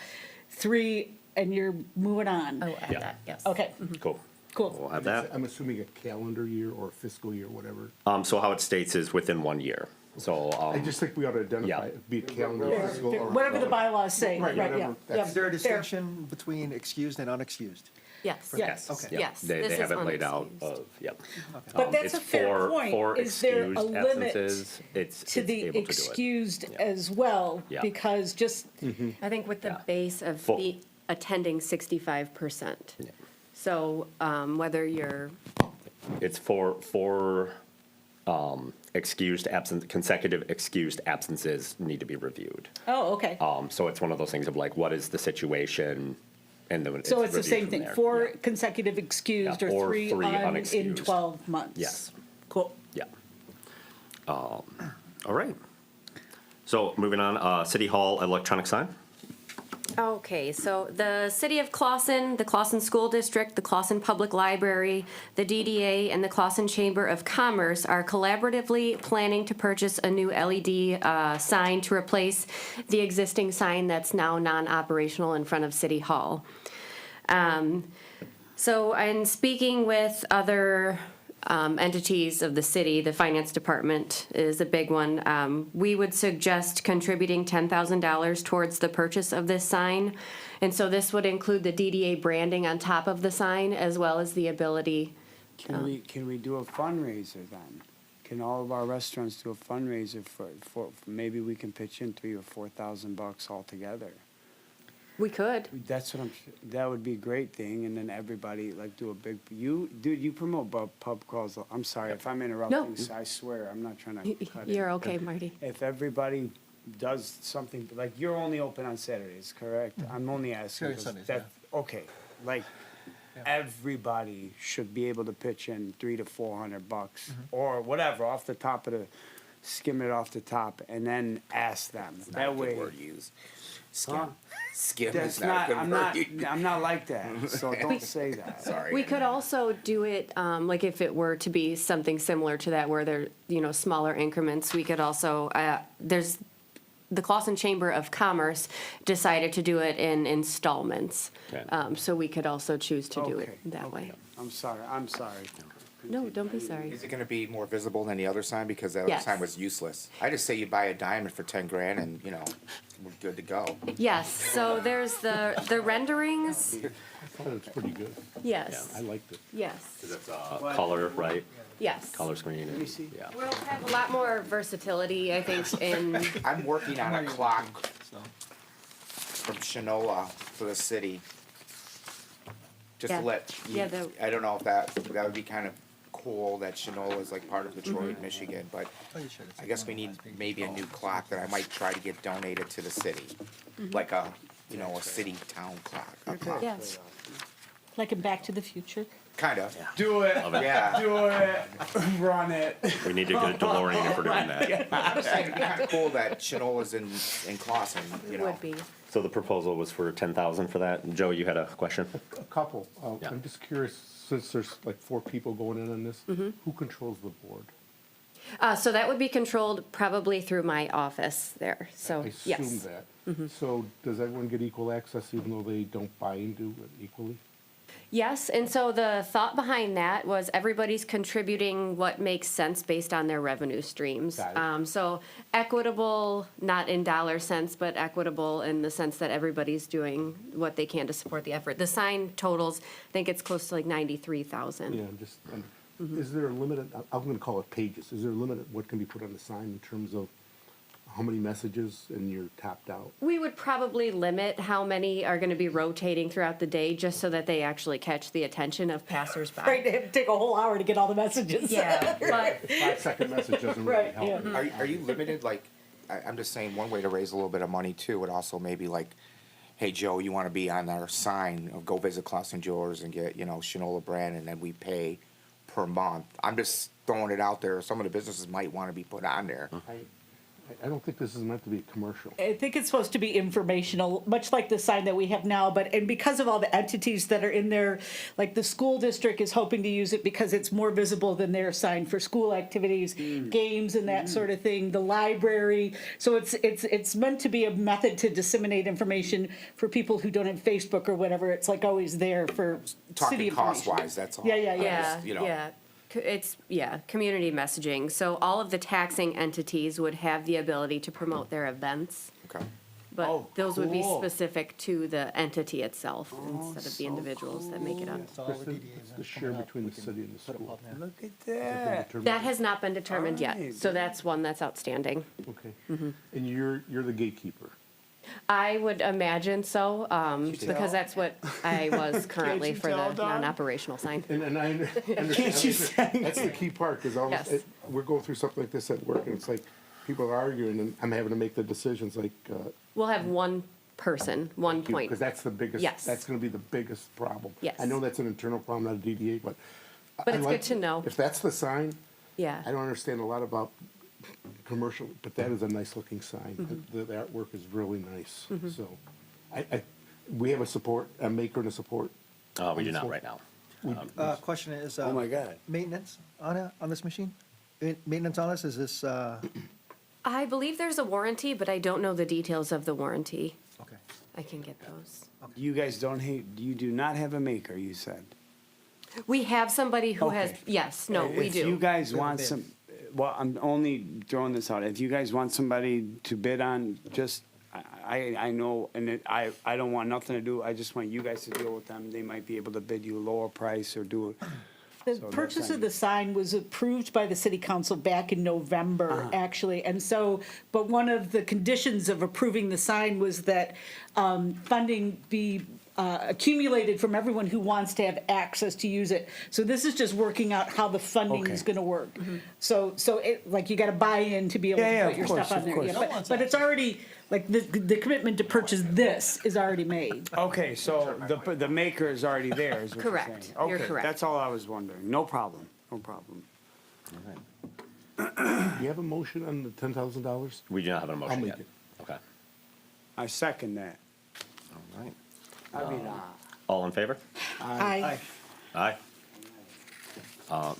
3, and you're moving on. Oh, add Yeah. that, yes. Okay, Cool. cool. We'll have that. I'm assuming a calendar year or fiscal year, whatever. So how it states is within 1 year. So, I just think we ought to identify, Yeah. it, be a calendar, fiscal, or. Whatever the bylaws say, Right, right, yeah. whatever. yeah. Is there a Fair. distinction between excused and unexcused? Yes. Yes. Okay. yeah, Yes, they this have is it laid out unexcused. of, yep. But that's It's a fair for point. Is there a excused limit absences, it's to the able to do it. excused as well? Yeah. Because just, I think with the Yeah. base of Full. the attending 65%. Yeah. So whether you're, It's for consecutive excused absences need to be reviewed. oh, okay. So it's one of those things of like, what is the situation? And then So it's the reviewed same from thing, there. 4 Yeah. consecutive excused Yeah, or or 3 3 in unexcused. 12 months? Yes. Cool. Yeah. All right. So moving on, City Hall electronic sign. okay, so the City of Clawson, the Clawson School District, the Clawson Public Library, the DDA, and the Clawson Chamber of Commerce are collaboratively planning to purchase a new LED sign to replace the existing sign that's now non-operational in front of City Hall. So, in speaking with other entities of the city, the finance department is a big one. We would suggest contributing $10,000 towards the purchase of this sign. And so this would include the DDA branding on top of the sign, as well as the ability. Can we do a fundraiser then? Can all of our restaurants do a fundraiser for maybe we can pitch in $3,000 or $4,000 altogether? We could. That's what that would be a great thing, and then everybody like do a big, you promote pub crawls, I'm sorry if I'm interrupting, so I swear, I'm not trying to cut in. You're okay, Marty. If everybody does something, like you're only open on Saturdays, correct? I'm only asking. Saturday, 'cause Sundays, that- Okay, like, everybody should be able to pitch in $300 to $400, or whatever, off the top of skim it off the top, and then ask them. Not a That good way. word to use. Skim. Huh? Skim That's is not a good I'm word. not, to use. I'm not like that, so don't say that. Sorry. We could also do it, like if it were to be something similar to that, where they're, smaller increments, we could also, there's, the Clausen Chamber of Commerce decided to do it in installments. Okay. So we could also choose to do Okay, it that way. I'm sorry. No, don't be sorry. Is it gonna be more visible than the other sign? Because the other Yes. sign was useless. I just say you buy a diamond for 10 grand and, we're good to go. Yes, so there's the renderings, I thought it was pretty good. yes, I liked it. yes, It's color, right? yes. Color screen. me see. Yeah. We'll have a lot more versatility, I think, in, I'm working on a clock from Shinola for the city. Just Yeah. to let you, Yeah, the- I don't know if that would be kind of cool that Shinola is like part of Detroit, Michigan, but Oh, you should. It's I guess we need maybe a new clock that I might try to get donated to the city. Like a city town clock. A clock. yes. Like in Back to the Future. Kind of. Do it. Yeah. Do it. Run it. We need to get a DeLorean if we're doing that. I'm just saying it'd be kind of cool that Shinola's in Clausen, It would be. So the proposal was for 10,000 for that. Joe, you had a question? A couple. Yeah. I'm just curious, since there's like 4 people going in on this, Mm-hmm. who controls the board? So that would be controlled probably through my office there, so, I yes. assume that. So does everyone get equal access even though they don't buy into it equally? Yes, and so the thought behind that was everybody's contributing what makes sense based on their revenue streams. Got it. So equitable, not in dollar sense, but equitable in the sense that everybody's doing what they can to support the effort. The sign totals, I think it's close to like 93,000. Yeah, is there a limit, I'm gonna call it pages, is there a limit at what can be put on the sign in terms of how many messages and you're tapped out? We would probably limit how many are gonna be rotating throughout the day, just so that they actually catch the attention of passersby. Right, it'd take a whole hour to get all the messages. Yeah, but 5-second message doesn't really Right, help. yeah. Are you limited, like, I'm just saying, one way to raise a little bit of money too would also maybe like, hey, Joe, you wanna be on our sign, of go visit Clausen Jewelers and get, Shinola brand, and then we pay per month. I'm just throwing it out there, some of the businesses might wanna be put on there. I don't think this is meant to be a commercial. I think it's supposed to be informational, much like the sign that we have now, and because of all the entities that are in there, like the school district is hoping to use it because it's more visible than their sign for school activities, games and that sort of thing, the library. So it's meant to be a method to disseminate information for people who don't have Facebook or whatever. It's like always there for city Talking information. cost-wise, that's all. Yeah, yeah, I yeah. just, Yeah, it's, community messaging. So all of the taxing entities would have the ability to promote their events, Okay. but Oh, those would be cool. specific to the entity itself instead of the individuals that make it up. Kristen, it's the share between the city and the school. Look at that. That has not been determined yet, Alright. so that's one that's outstanding. Okay. And you're the gatekeeper. I would imagine so, because that's what I was currently you for tell, the Don? non-operational sign. And I understand, Can't you say? that's the key part, because Yes. we're going through something like this at work, and it's like, people are arguing, and I'm having to make the decisions, like, We'll have one person, one point. because that's the biggest, Yes. that's gonna be the biggest problem. Yes. I know that's an internal problem, not a DDA, but. But I it's like- good to know. If that's the sign, Yeah. I don't understand a lot about commercial, but that is a nice-looking sign. Mm-hmm. The artwork is really nice, so. We have a maker and a support. We do not right now. Question is, Oh my God. maintenance on this machine? Maintenance on this, is this, I believe there's a warranty, but I don't know the details of the warranty. okay. I can get those. You guys you do not have a maker, you said. We have somebody who has, Okay. yes, no, we If you do. guys We have a want bid. some, well, I'm only throwing this out. If you guys want somebody to bid on, just, I know, and I don't want nothing to do. I just want you guys to deal with them. They might be able to bid you a lower price or do it. The So that's purchase on of the you. sign was approved by the city council back in November, actually. And so, but one of the conditions of approving the sign was that funding be accumulated from everyone who wants to have access to use it. So this is just working out how the funding is Okay. gonna work. So it, like, you gotta buy in to be able Yeah, yeah, to of put your course, stuff on of there. course. Yeah, No but it's already, like, the commitment to purchase this is already made. Okay, so the maker is already there, is what you're saying. Correct. You're Okay, correct. that's all I was wondering. No problem, no problem. Do you have a motion on the $10,000? We do not have a motion make yet. it. Okay. I second that. All right. I mean, All in favor? Aye. Aye.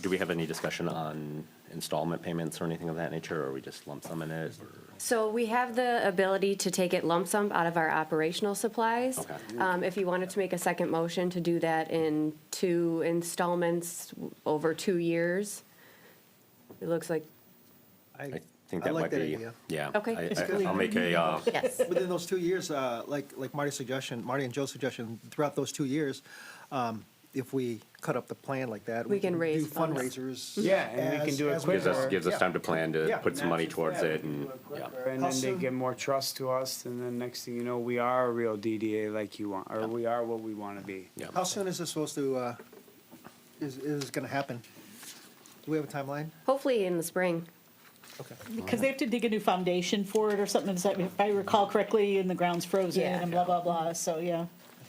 Do we have any discussion on installment payments or anything of that nature, or are we just lump sum in it? or- So we have the ability to take it lump sum out of our operational supplies. Okay. If you wanted to make a second motion to do that in 2 installments over 2 years, it looks like, I think I that like might that be, idea. yeah. Okay. I'll make a, yes. Within those 2 years, like Marty's suggestion, Marty and Joe's suggestion, throughout those 2 years, if we cut up the plan like that. We can raise do funds. fundraisers. Yeah, and we can do it as we gives us, quicker. gives us Yeah. time to plan to Yeah. put some money towards it and, yeah. And How then they soon- get more trust to us, and then next thing you know, we are a real DDA like you want, or we are what we want to be. Yeah. How soon is this supposed to, is this gonna happen? Do we have a timeline? Hopefully in the spring. Okay. Because they have to dig a new foundation for it or something, if I recall correctly, and the ground's frozen Yeah. and blah, blah, blah, so, yeah.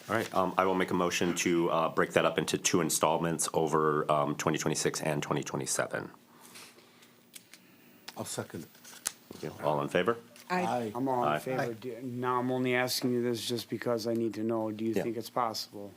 All right, I will make a motion to break that up into 2 installments over 2026 and 2027. I'll second it. Thank you. All in favor? Aye. I'm all Aye. in favor. Now, I'm only asking you this just because I need to know, do you Yeah. think it's possible?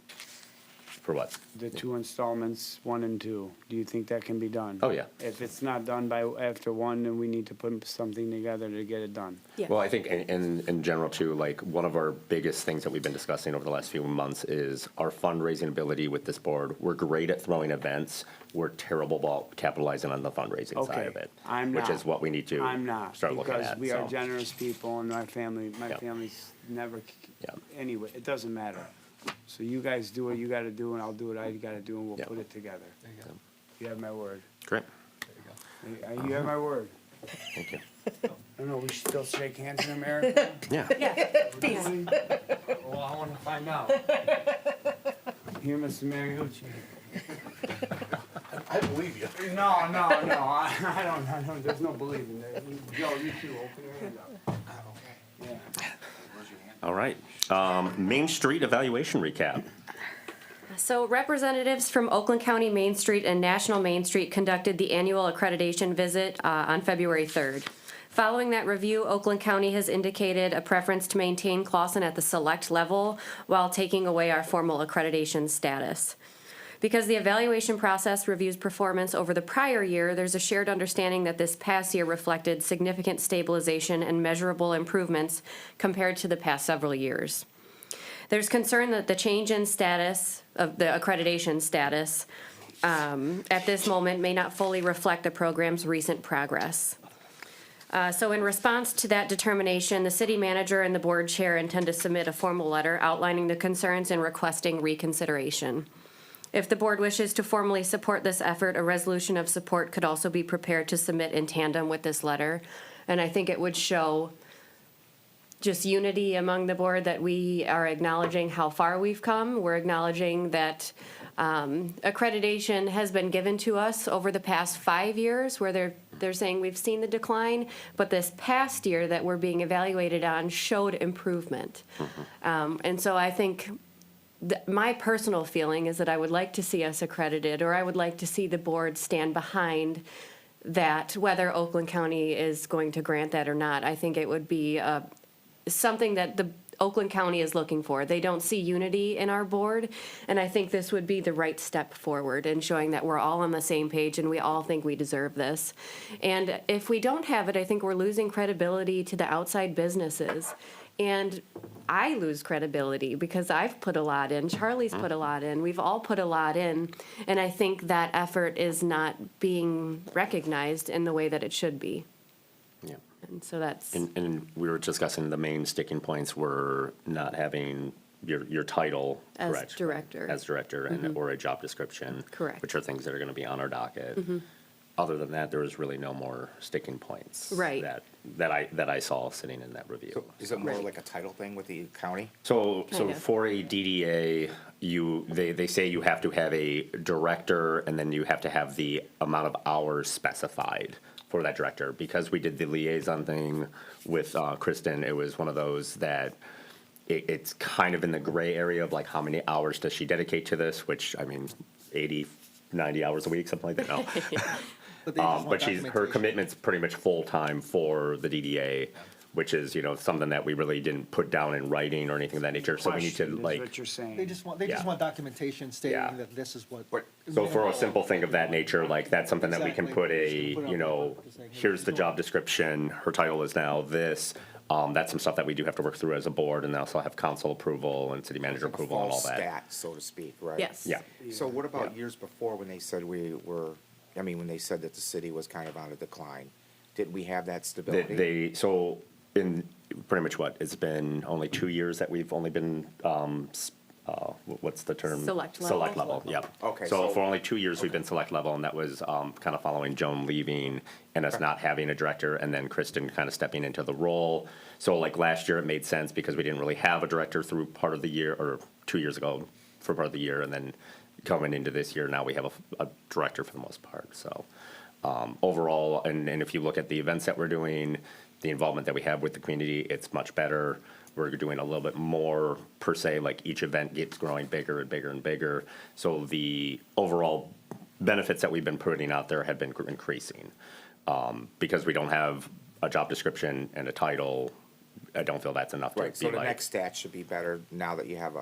For what? The 2 installments, 1 and 2, do you think that can be done? Oh, yeah. If it's not done by, after 1, then we need to put something together to get it done. Yeah. Well, I think in general too, like, one of our biggest things that we've been discussing over the last few months is our fundraising ability with this board. We're great at throwing events. We're terrible about capitalizing on the fundraising side Okay, of it. I'm Which not. is what we need to I'm not, start looking at. because we are so. generous people, and my Yeah. family's never, Yeah. anyway, it doesn't matter. So you guys do what you gotta do, and I'll do what I gotta do, and we'll Yeah. put it together. You have my word. Great, You have my word. thank you. I don't know, we should still shake hands in America? Yeah, Well, I wanna find out. Here, Mr. Mariucci. I believe you. No, I don't, there's no believing there. Joe, you too, open your hand up. Yeah. all right. Main Street evaluation recap. So representatives from Oakland County Main Street and National Main Street conducted the annual accreditation visit on February 3rd. Following that review, Oakland County has indicated a preference to maintain Clawson at the select level while taking away our formal accreditation status. Because the evaluation process reviews performance over the prior year, there's a shared understanding that this past year reflected significant stabilization and measurable improvements compared to the past several years. There's concern that the change in status of the accreditation status at this moment may not fully reflect the program's recent progress. So in response to that determination, the city manager and the board chair intend to submit a formal letter outlining the concerns and requesting reconsideration. If the board wishes to formally support this effort, a resolution of support could also be prepared to submit in tandem with this letter. And I think it would show just unity among the board that we are acknowledging how far we've come. We're acknowledging that accreditation has been given to us over the past 5 years, where they're saying we've seen the decline, but this past year that we're being evaluated on showed improvement. And so I think my personal feeling is that I would like to see us accredited, or I would like to see the board stand behind that, whether Oakland County is going to grant that or not. I think it would be something that the Oakland County is looking for. They don't see unity in our board, and I think this would be the right step forward in showing that we're all on the same page and we all think we deserve this. And if we don't have it, I think we're losing credibility to the outside businesses. And I lose credibility because I've put a lot in, Charlie's put a lot in, we've all put a lot in, and I think that effort is not being recognized in the way that it should be. Yeah. And so that's, And we were discussing the main sticking points were not having your title As correct. director. As director and, or a job description. Correct. Which are things that are gonna be on our docket. Other than that, there was really no more sticking points. Right. That I saw sitting in that review. So is it more Right. like a title thing with the county? So Kind of. for a DDA, they say you have to have a director and then you have to have the amount of hours specified for that director. Because we did the liaison thing with Kristen, it was one of those that it's kind of in the gray area of like how many hours does she dedicate to this, which, I mean, 80, 90 hours a week, something like that, no. But they just want But her documentation. commitment's pretty much full-time for the DDA, which is, something that we really didn't put down in writing or anything of that nature, so we need to Question is like. what you're saying. They just Yeah. want documentation stating Yeah. that this is what. But- So for a simple thing of that nature, like, that's something that we can put Exactly. Put it on paper to say, hey, here's the this is job description, her title is now this. That's some stuff that we do have to work through as a board, and then also have council approval and city manager Like a approval and all false that. stat, so to speak, right? yes. Yeah. So what about Yeah. years before when they said when they said that the city was kind of on a decline? Did we have that stability? So in pretty much it's been only 2 years that we've only been, what's the term? Select level. Select level, yep. Okay, So so- for only 2 years, we've been select level, and that was kind of following Joan leaving and us not having a director, and then Kristen kind of stepping into the role. So like last year, it made sense because we didn't really have a director through part of the year, or 2 years ago for part of the year, and then coming into this year, now we have a director for the most part, so. Overall, and if you look at the events that we're doing, the involvement that we have with the community, it's much better. We're doing a little bit more per se, like each event gets growing bigger and bigger and bigger. So the overall benefits that we've been putting out there have been increasing. Because we don't have a job description and a title, I don't feel that's enough to Right, be so the like, next stat should be better now that you have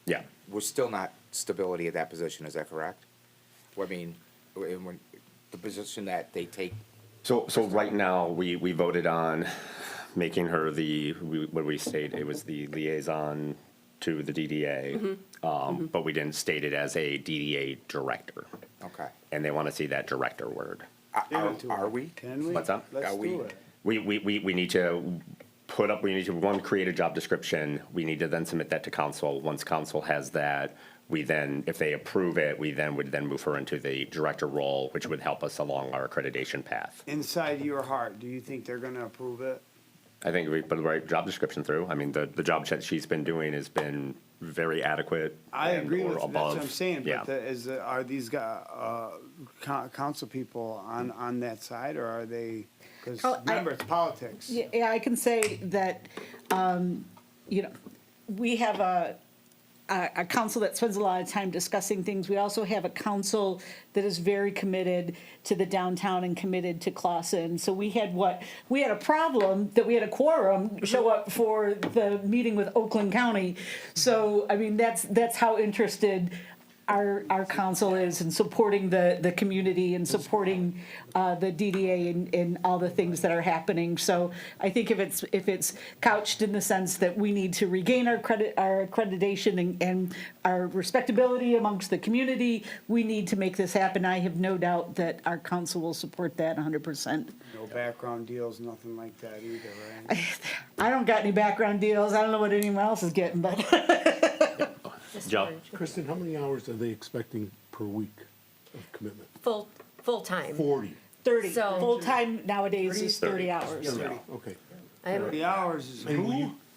yeah. we're still not stability at that position, is that correct? Well, I mean, when, the position that they take, So right now, we voted on making her what we state, it was the liaison to the DDA. But we didn't state it as a DDA director. okay. And they want to see that director word. Give it to Are her. we? Can we? What's that? Let's Are we- do it. We need to one, create a job description. We need to then submit that to council. Once council has that, we then, if they approve it, we then would then move her into the director role, which would help us along our accreditation path. Inside your heart, do you think they're gonna approve it? I think we put the right job description through. I mean, the job that she's been doing has been very adequate. I and- agree or with, that's above. what I'm saying, Yeah. but are these council people on that side, or are they, cause Oh, remember, it's politics. Yeah, I can say that, we have a council that spends a lot of time discussing things. We also have a council that is very committed to the downtown and committed to Clausen. So we had a problem that we had a quorum show up for the meeting with Oakland County. So, I mean, that's how interested our council is in supporting the community and supporting the DDA and all the things that are happening. So I think if it's couched in the sense that we need to regain our accreditation and our respectability amongst the community, we need to make this happen. I have no doubt that our council will support that 100%. No background deals, nothing like that either, right? I don't got any background deals. I don't know what anyone else is getting, but Joe? Kristen, how many hours are they expecting per week of commitment? Full-time. 40. 30. So- Full-time nowadays is 30 hours. Yeah. Okay. I am- 30 hours is And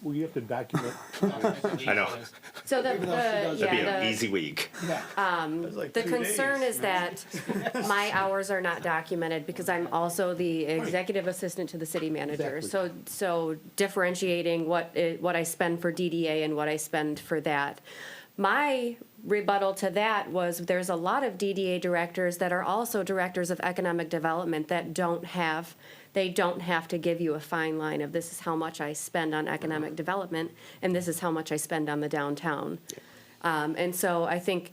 will you have to document? I know. So That'd be an easy week. The concern is that my hours are not documented because I'm also the executive assistant to the city manager. Exactly. So differentiating what I spend for DDA and what I spend for that. My rebuttal to that was there's a lot of DDA directors that are also directors of economic development that don't have to give you a fine line of this is how much I spend on economic development and this is how much I spend on the downtown. And so I think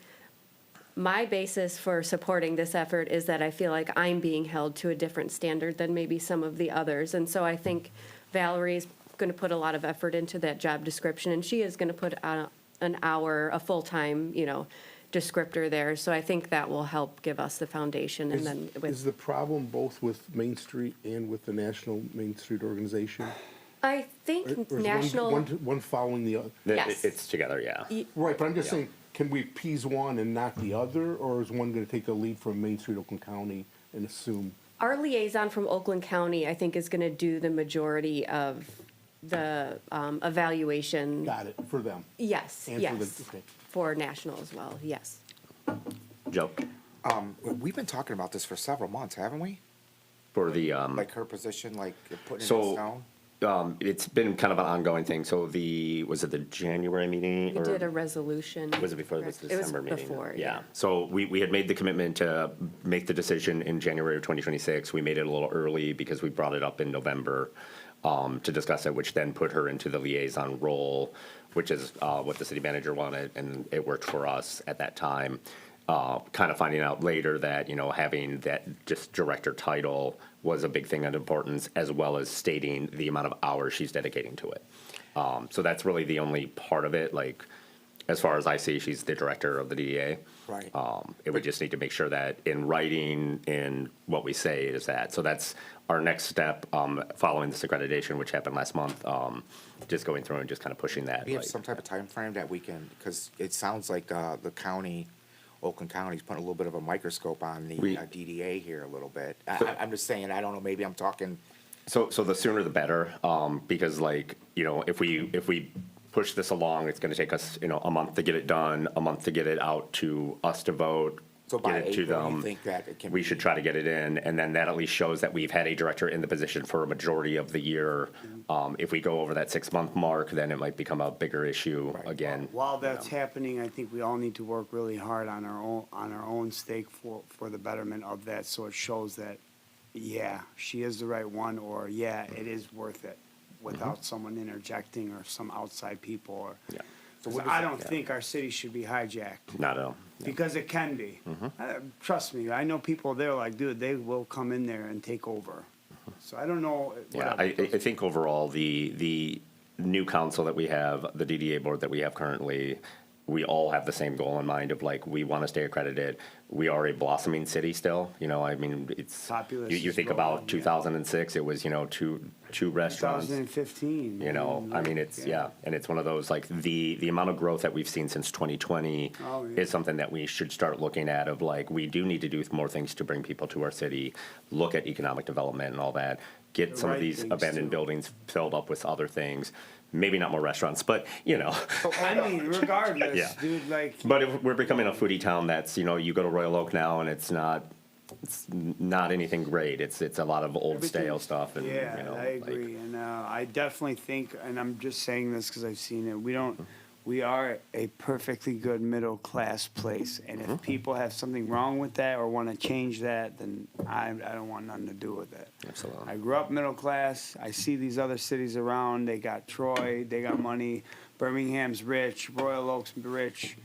my basis for supporting this effort is that I feel like I'm being held to a different standard than maybe some of the others. And so I think Valerie's gonna put a lot of effort into that job description, and she is gonna put an hour, a full-time, descriptor there. So I think that will help give us the foundation, and then Is with, the problem both with Main Street and with the National Main Street Organization? I Or think is one- national, one following the other? Yes. It's together, yeah. Right, but I'm just Yeah. saying, can we appease one and not the other, or is one gonna take the lead from Main Street, Oakland County, and assume? our liaison from Oakland County, I think, is gonna do the majority of the evaluation. Got it, for them? Yes, And for yes, the- okay. for national as well, yes. Joe, We've been talking about this for several months, haven't we? for the, Like her position, like putting it in so, stone? it's been kind of an ongoing thing. So was it the January meeting? We or did a resolution. Was it before the correct? It was December meeting? before, yeah. So we had made the commitment to make the decision in January of 2026. We made it a little early because we brought it up in November to discuss it, which then put her into the liaison role, which is what the city manager wanted, and it worked for us at that time. Kind of finding out later that, having that just director title was a big thing of importance, as well as stating the amount of hours she's dedicating to it. So that's really the only part of it. Like, as far as I see, she's the director of the DDA. Right. It would just need to make sure that in writing, in what we say is that. So that's our next step, following this accreditation, which happened last month, just going through and just kind of pushing that. We have like- some type of time frame that we can, because it sounds like the county, Oakland County's putting a little bit of a microscope on the We- DDA here a little bit. I'm just saying, I don't know, maybe I'm talking, So the sooner the better, because if we push this along, it's gonna take us, a month to get it done, a month to get it out to us to vote, so get by it to April, you them. think that it can We be- should try to get it in, and then that at least shows that we've had a director in the position for a majority of the year. If we go over that 6-month mark, then it might become a bigger issue Right. again. While that's happening, I think we all need to work really hard on our own stake for the betterment of that, so it shows that, yeah, she is the right one, or yeah, it is worth it, without someone interjecting or some outside people, or. Yeah. So 'Cause what is I it- don't think our city should be hijacked, Not at all. because it can be. Trust me, I know people, they're like, dude, they will come in there and take over. So I don't know. Yeah, whatever. I think overall, the new council that we have, the DDA board that we have currently, we all have the same goal in mind of like, we want to stay accredited. We are a blossoming city still, I mean, it's, Populace you is think growing, about yeah. 2006, it was, two restaurants. 2015. I mean, it's, yeah, and it's one of those, like, the amount of growth that we've seen since 2020 Oh, yeah. is something that we should start looking at of, like, we do need to do more things to bring people to our city, look at economic development and all that, get The some of right these things, abandoned too. buildings filled up with other things, maybe not more restaurants, but, I mean, regardless, Yeah. dude, like. but if we're becoming a foodie town that's, you go to Royal Oak now and it's not anything great, it's a lot of old stale Everything's- stuff and, Yeah, I like- agree, and I definitely think, and I'm just saying this because I've seen it, we are a perfectly good middle-class place, and Mm-hmm. if people have something wrong with that or want to change that, then I don't want nothing to do with it. Absolutely. I grew up middle class, I see these other cities around, they got Troy, they got money, Birmingham's rich, Royal Oak's rich.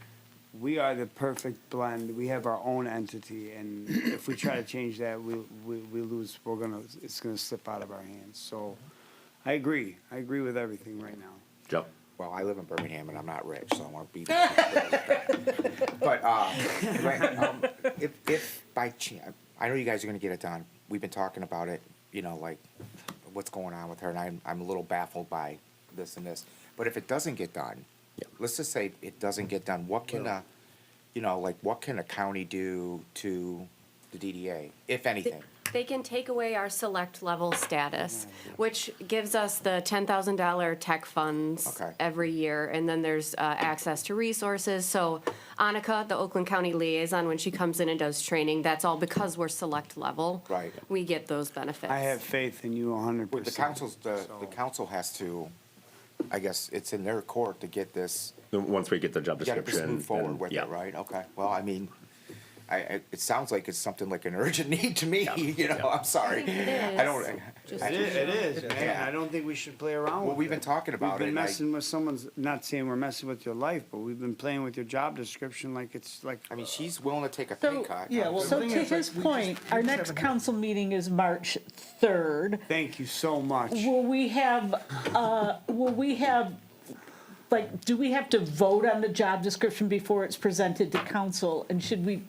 We are the perfect blend. We have our own entity, and if we try to change that, we lose. It's gonna slip out of our hands. So, I agree. I agree with everything right now. Joe? well, I live in Birmingham and I'm not rich, so I won't be. But, if by chance, I know you guys are gonna get it done. We've been talking about it, like, what's going on with her, and I'm a little baffled by this and this. But if it doesn't get done, Yeah. let's just say it doesn't get done, what can what can a county do to the DDA, if anything? They can take away our select level status, which gives us the $10,000 tech funds Okay. every year, and then there's access to resources. So Annika, the Oakland County liaison, when she comes in and does training, that's all because we're select level. Right. We get those benefits. I have faith in you 100%. Well, the council has to, I guess, it's in their court to get this, Once we get the job you gotta description. just move forward then, with yeah. it, right? Okay, well, I mean, it sounds like it's something like an urgent need to me, you know, I'm sorry. It I don't, is. Just- It is, man. I don't think we should play around with well, we've been it. talking about We've it. been and messing with someone's, not saying we're messing with your life, but we've been playing with your job description like it's like. I mean, she's willing to take a pay So, cut. yeah, well, so the to thing is, like, his we just- point, we our just next haven't had- council meeting is March 3rd. Thank you so much. Will we have, like, do we have to vote on the job description before it's presented to council? And should we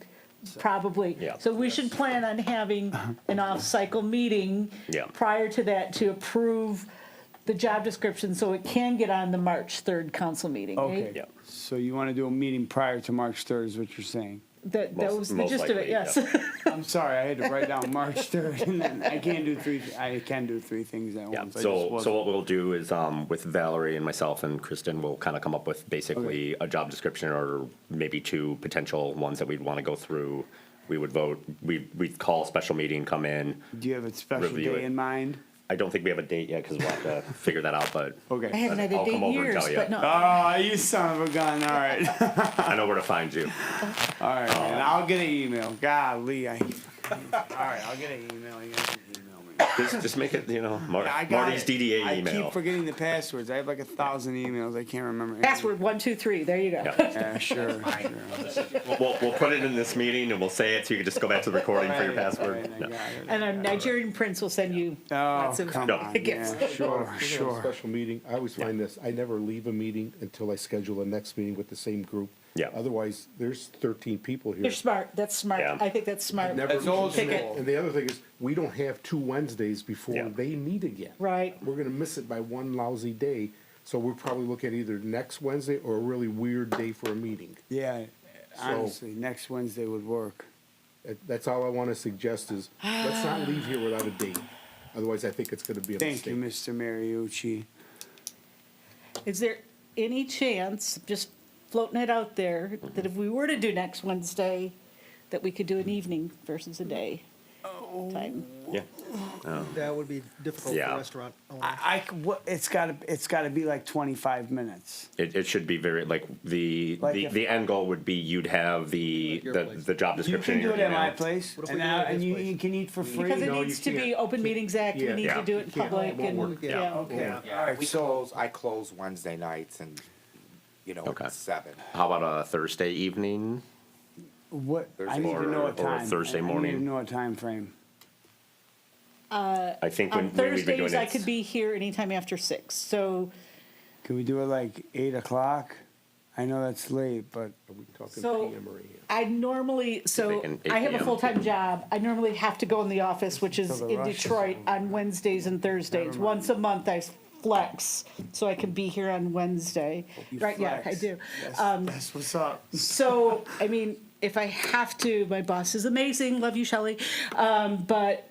probably? Yeah. So we should plan on having an off-cycle meeting Yeah. prior to that to approve the job description so it can get on the March 3rd council meeting, right? Okay, Yeah. so you want to do a meeting prior to March 3rd is what you're saying? That Most- was the most gist of likely, it, yes. I'm sorry, I had to write down March 3rd, and then I can do three things at Yeah, once. I just so wasn't- what we'll do is, with Valerie and myself and Kristen, we'll kind of come up with basically a job description or maybe two potential ones that we'd want to go through. We would vote, we'd call a special meeting, come in. Do you have a special review day it. in mind? I don't think we have a date yet because we'll have to figure that out, but Okay. I haven't had a I'll date come in over and years, tell you. but no. Oh, you son of a gun, all right. I know where to find you. All right, man, I'll get an email. Golly, all right, I'll get an email. You guys can email me. Just make it, I got Marty's it. DDA I email. keep forgetting the passwords. I have like 1,000 emails. I can't remember. Password 123, there you go. Yeah. Yeah, sure. We'll put it in this meeting and we'll say it so you can just go back to the recording for your password. Right, I No. got it. And a Nigerian prince will send you Oh, lots of come No. on. gifts. Yeah, sure, We're gonna have a sure. Special meeting, I always find this, I never leave a meeting until I schedule a next meeting with the same group. Yeah. Otherwise, there's 13 people here. You're smart, that's smart. Yeah. I think that's smart. Never- That's old Pick it. school. And the other thing is, we don't have 2 Wednesdays before Yeah. they meet again. Right. We're gonna miss it by one lousy day, so we'll probably look at either next Wednesday or a really weird day for a meeting. Yeah, honestly, next Wednesday would work. That's all I wanna suggest is, let's not leave here without a date. Otherwise, I think it's gonna be a Thank you, mistake. Mr. Mariucci. Is there any chance, just floating it out there, that if we were to do next Wednesday, that we could do an evening versus a day time? Yeah. That would be difficult Yeah. for restaurant owners. It's gotta be like 25 minutes. It should be very, like, the Like if- end goal would be you'd have Your place. the job You description can in your do it at my email. place, What if and we do it at his you place? can eat for free. Because it No, needs you to be can't. Open Meetings Act, we Yeah. need Yeah. to do it in You can't. public It won't and, work. yeah. Okay. Yeah, All right, we so I close Wednesday nights and, Okay. at 7. How about a Thursday evening? what, I need Or- to know a or time. Thursday I need morning. to know a time frame. I think when On when we've been doing Thursdays, I it. could be here anytime after 6, so, Can we do it like 8 o'clock? I know that's late, but Are we talking So- PM or AM? I normally, so Thinking 8 I have a PM. full-time job. I normally have to go in the office, which is Till the in rush is Detroit on Wednesdays and Thursdays. Never mind. Once a month I flex, so I can be here on Wednesday. you Right, yeah, I flex. do. That's what's up. So, I mean, if I have to, my boss is amazing, love you, Shelley. But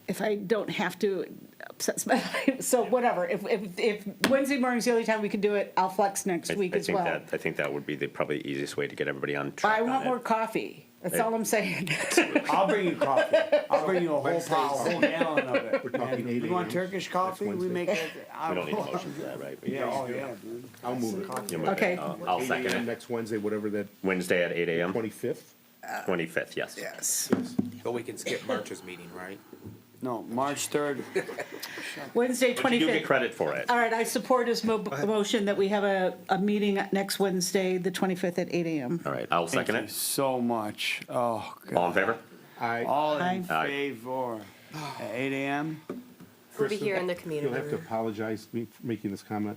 if I don't have to, it upsets my life. So whatever, if Wednesday morning's the only time we can do it, I'll flex next week as well. I think that would be the probably easiest way to get everybody on But track I on want it. more coffee. That's all I'm saying. I'll bring you coffee. I'll bring you a Wednesdays. whole gallon of it. We're talking And 8 you want a.m. Turkish coffee? We Wednesday. make it. We don't need a motion for that, right? Yeah, oh yeah, dude. I'll move it. You'll move it. Okay. I'll 8 second a.m. it. next Wednesday, whatever that, Wednesday at 8 a.m. 25th? 25th, yes. Yes. But we can skip March's meeting, right? No, March 3rd. Wednesday, But you do get 25th. credit for it. All right, I support his motion that we have a meeting next Wednesday, the 25th at 8 a.m. All right, I'll Thank second you it. so much. Oh, God. All in favor? All in Aye. favor. At 8 a.m.? We'll be here in the You'll community have to room. apologize me for making this comment.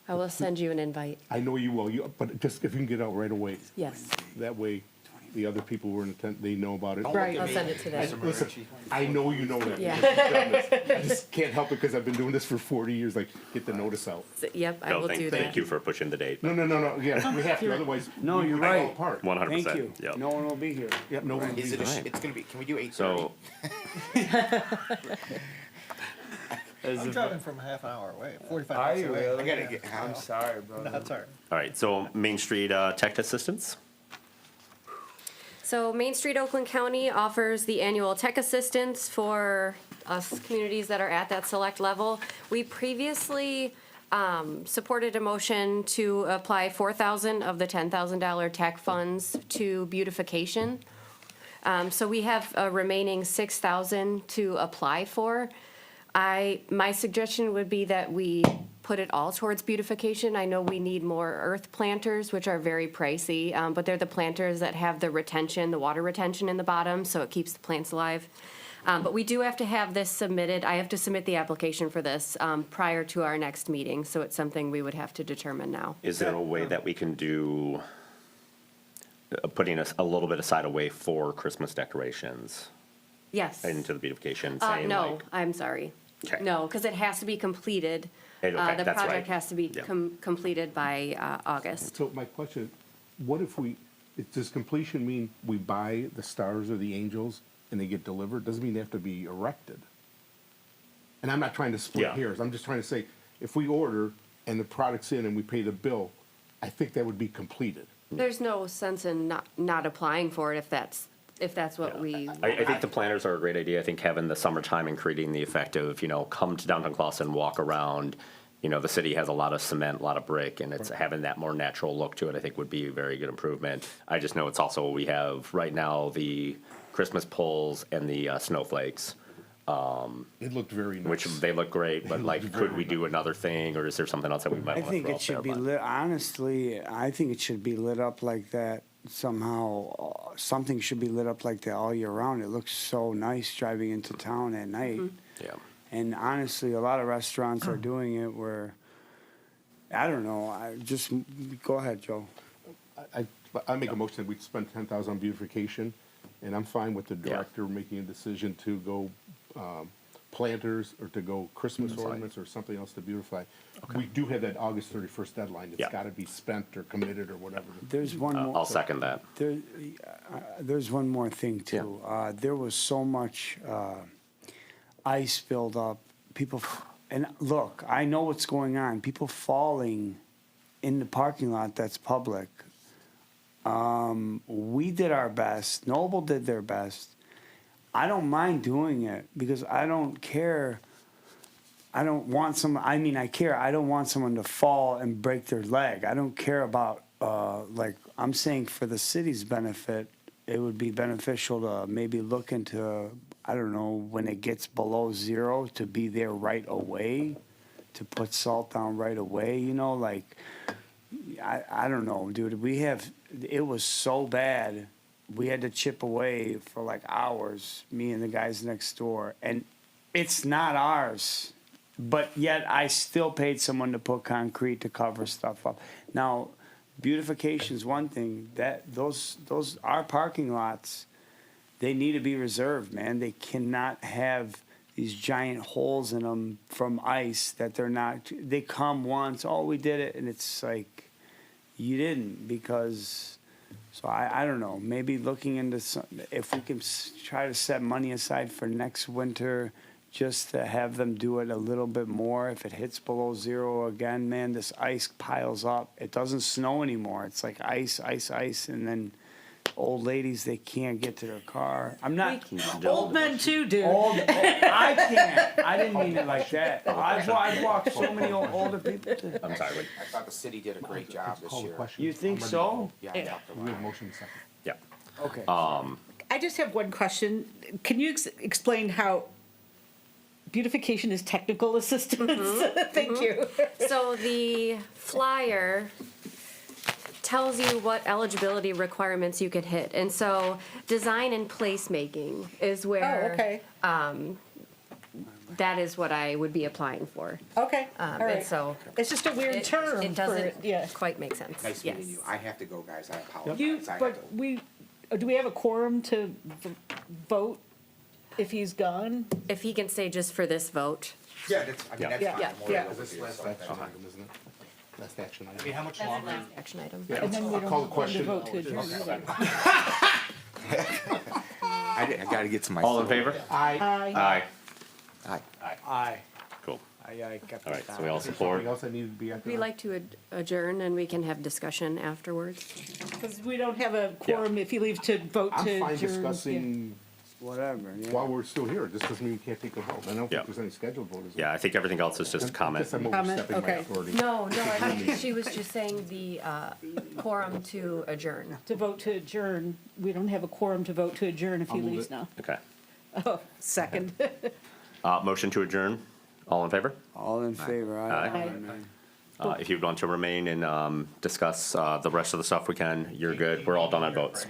I will send you an invite. I know you will, but just if you can get out right away. Yes, That way, the other people who are in attendance, they know about it. Right. I'll send it today. Listen, I know you know that. Yeah. because you've done this. I just can't help it because I've been doing this for 40 years, like, get the notice out. Yep, I No, will do that. thank you for pushing the date. No, yeah, we have to, otherwise. No, we you're fall right. apart. 100%. Thank you. Yep. No one will be here. Yep, no one. Is it, Alright. it's gonna be, can we do 8:30? So, I'm driving from a half an hour away, 45 Are minutes you away. really? I gotta get, I'm sorry, brother. That's all right. all right, so Main Street Tech Assistance. So Main Street Oakland County offers the annual tech assistance for us communities that are at that select level. We previously supported a motion to apply $4,000 of the $10,000 TAC funds to beautification. So we have a remaining $6,000 to apply for. My suggestion would be that we put it all towards beautification. I know we need more earth planters, which are very pricey, but they're the planters that have the retention, the water retention in the bottom, so it keeps the plants alive. But we do have to have this submitted. I have to submit the application for this prior to our next meeting, so it's something we would have to determine now. Is there a way that we can do, putting a little bit aside away for Christmas decorations Yes. into the beautification, saying No, like, I'm sorry. Okay. No, because it has to be completed. Okay, The that's project right. has to be Yeah. completed by August. So my question, what if does completion mean we buy the stars or the angels and they get delivered? Doesn't mean they have to be erected. And I'm not trying to split Yeah. hairs. I'm just trying to say, if we order and the product's in and we pay the bill, I think that would be completed. There's no sense in not applying for it if that's what we. I think the planners are a great idea. I think having the summertime and creating the effect of, come to downtown Clawson, walk around. The city has a lot of cement, a lot of brick, and it's having that more natural look to it, I think would be a very good improvement. I just know it's also, we have right now the Christmas poles and the snowflakes, It looked very nice. which they look great, but like, could we do another thing, or is there something else that we might I want to think throw it out should there? be But- lit, honestly, I think it should be lit up like that somehow. Something should be lit up like that all year round. It looks so nice driving into town at night. Yeah. And honestly, a lot of restaurants are doing it where, I don't know, go ahead, Joe. I make a motion that we spend 10,000 on beautification, and I'm fine with the Yeah. director making a decision to go planters or to go Christmas ornaments or something else to beautify. We do have that August 31st deadline. It's Yeah. got to be spent or committed or whatever. There's one more. I'll second that. There's one more thing too. There was so much ice filled up. And look, I know what's going on. People falling in the parking lot that's public. We did our best. Noble did their best. I don't mind doing it because I don't care. I don't want I care. I don't want someone to fall and break their leg. I don't care about, I'm saying for the city's benefit, it would be beneficial to maybe look into, I don't know, when it gets below zero, to be there right away, to put salt down right away, I don't know, dude. It was so bad. We had to chip away for like hours, me and the guys next door. And it's not ours. But yet I still paid someone to put concrete to cover stuff up. Now, beautification's one thing. Those our parking lots, they need to be reserved, man. They cannot have these giant holes in them from ice that they come once, oh, we did it, and it's like, you didn't, because, so I don't know, maybe looking into if we can try to set money aside for next winter, just to have them do it a little bit more. If it hits below zero again, man, this ice piles up. It doesn't snow anymore. It's like ice, and then old ladies, they can't get to their car. I'm not Old men too, dude. I can't. I didn't mean it like that. I've walked so many older people. I'm sorry, wait. I thought the city did a great job this Call the year. question. You think I'm ready to so? vote. Yeah, I talked to We have Ryan. motion second. Yeah. Okay. I just have one question. Can you explain how beautification is technical assistance? Thank you. So the flyer tells you what eligibility requirements you could hit. And so design and placemaking is where. Oh, okay. That is what I would be applying for. Okay, all And right. so It's just a weird term it for doesn't it, yeah. quite make sense. Nice Yes. meeting you. I have to go, guys. I apologize. You, I have but to- do we have a quorum to vote if he's gone? If he can stay just for this vote. Yeah, that's Yeah. fine. Yeah. I'm already Yeah. over This here, last so action that's- item, isn't it? Last action item. I mean, how much longer? Action item. Yeah, And then we I'll don't call the have to question. vote to adjourn either. I gotta get to my. All in favor? Aye. Aye. Aye. Aye. Cool. I kept All it right, so down. we all Something support? else I needed to be at? We like to adjourn and we can have discussion afterwards. Because we don't have a quorum if you leave to vote to I'm adjourn. fine discussing whatever, yeah. While we're still here, this doesn't mean we can't take a vote. I don't Yeah. think there's any scheduled vote, is there? Yeah, I think everything else is just comment. Guess I'm Comment, overstepping my okay. authority. No, I think she was just saying the quorum to adjourn. To vote to adjourn, we don't have a quorum to vote to adjourn if he I'll move leaves it. now. Okay. Oh, second. Motion to adjourn. All in favor? All in favor, Aye. aye. If you'd want to remain and discuss the rest of the stuff, we can. You're good. We're all done on votes.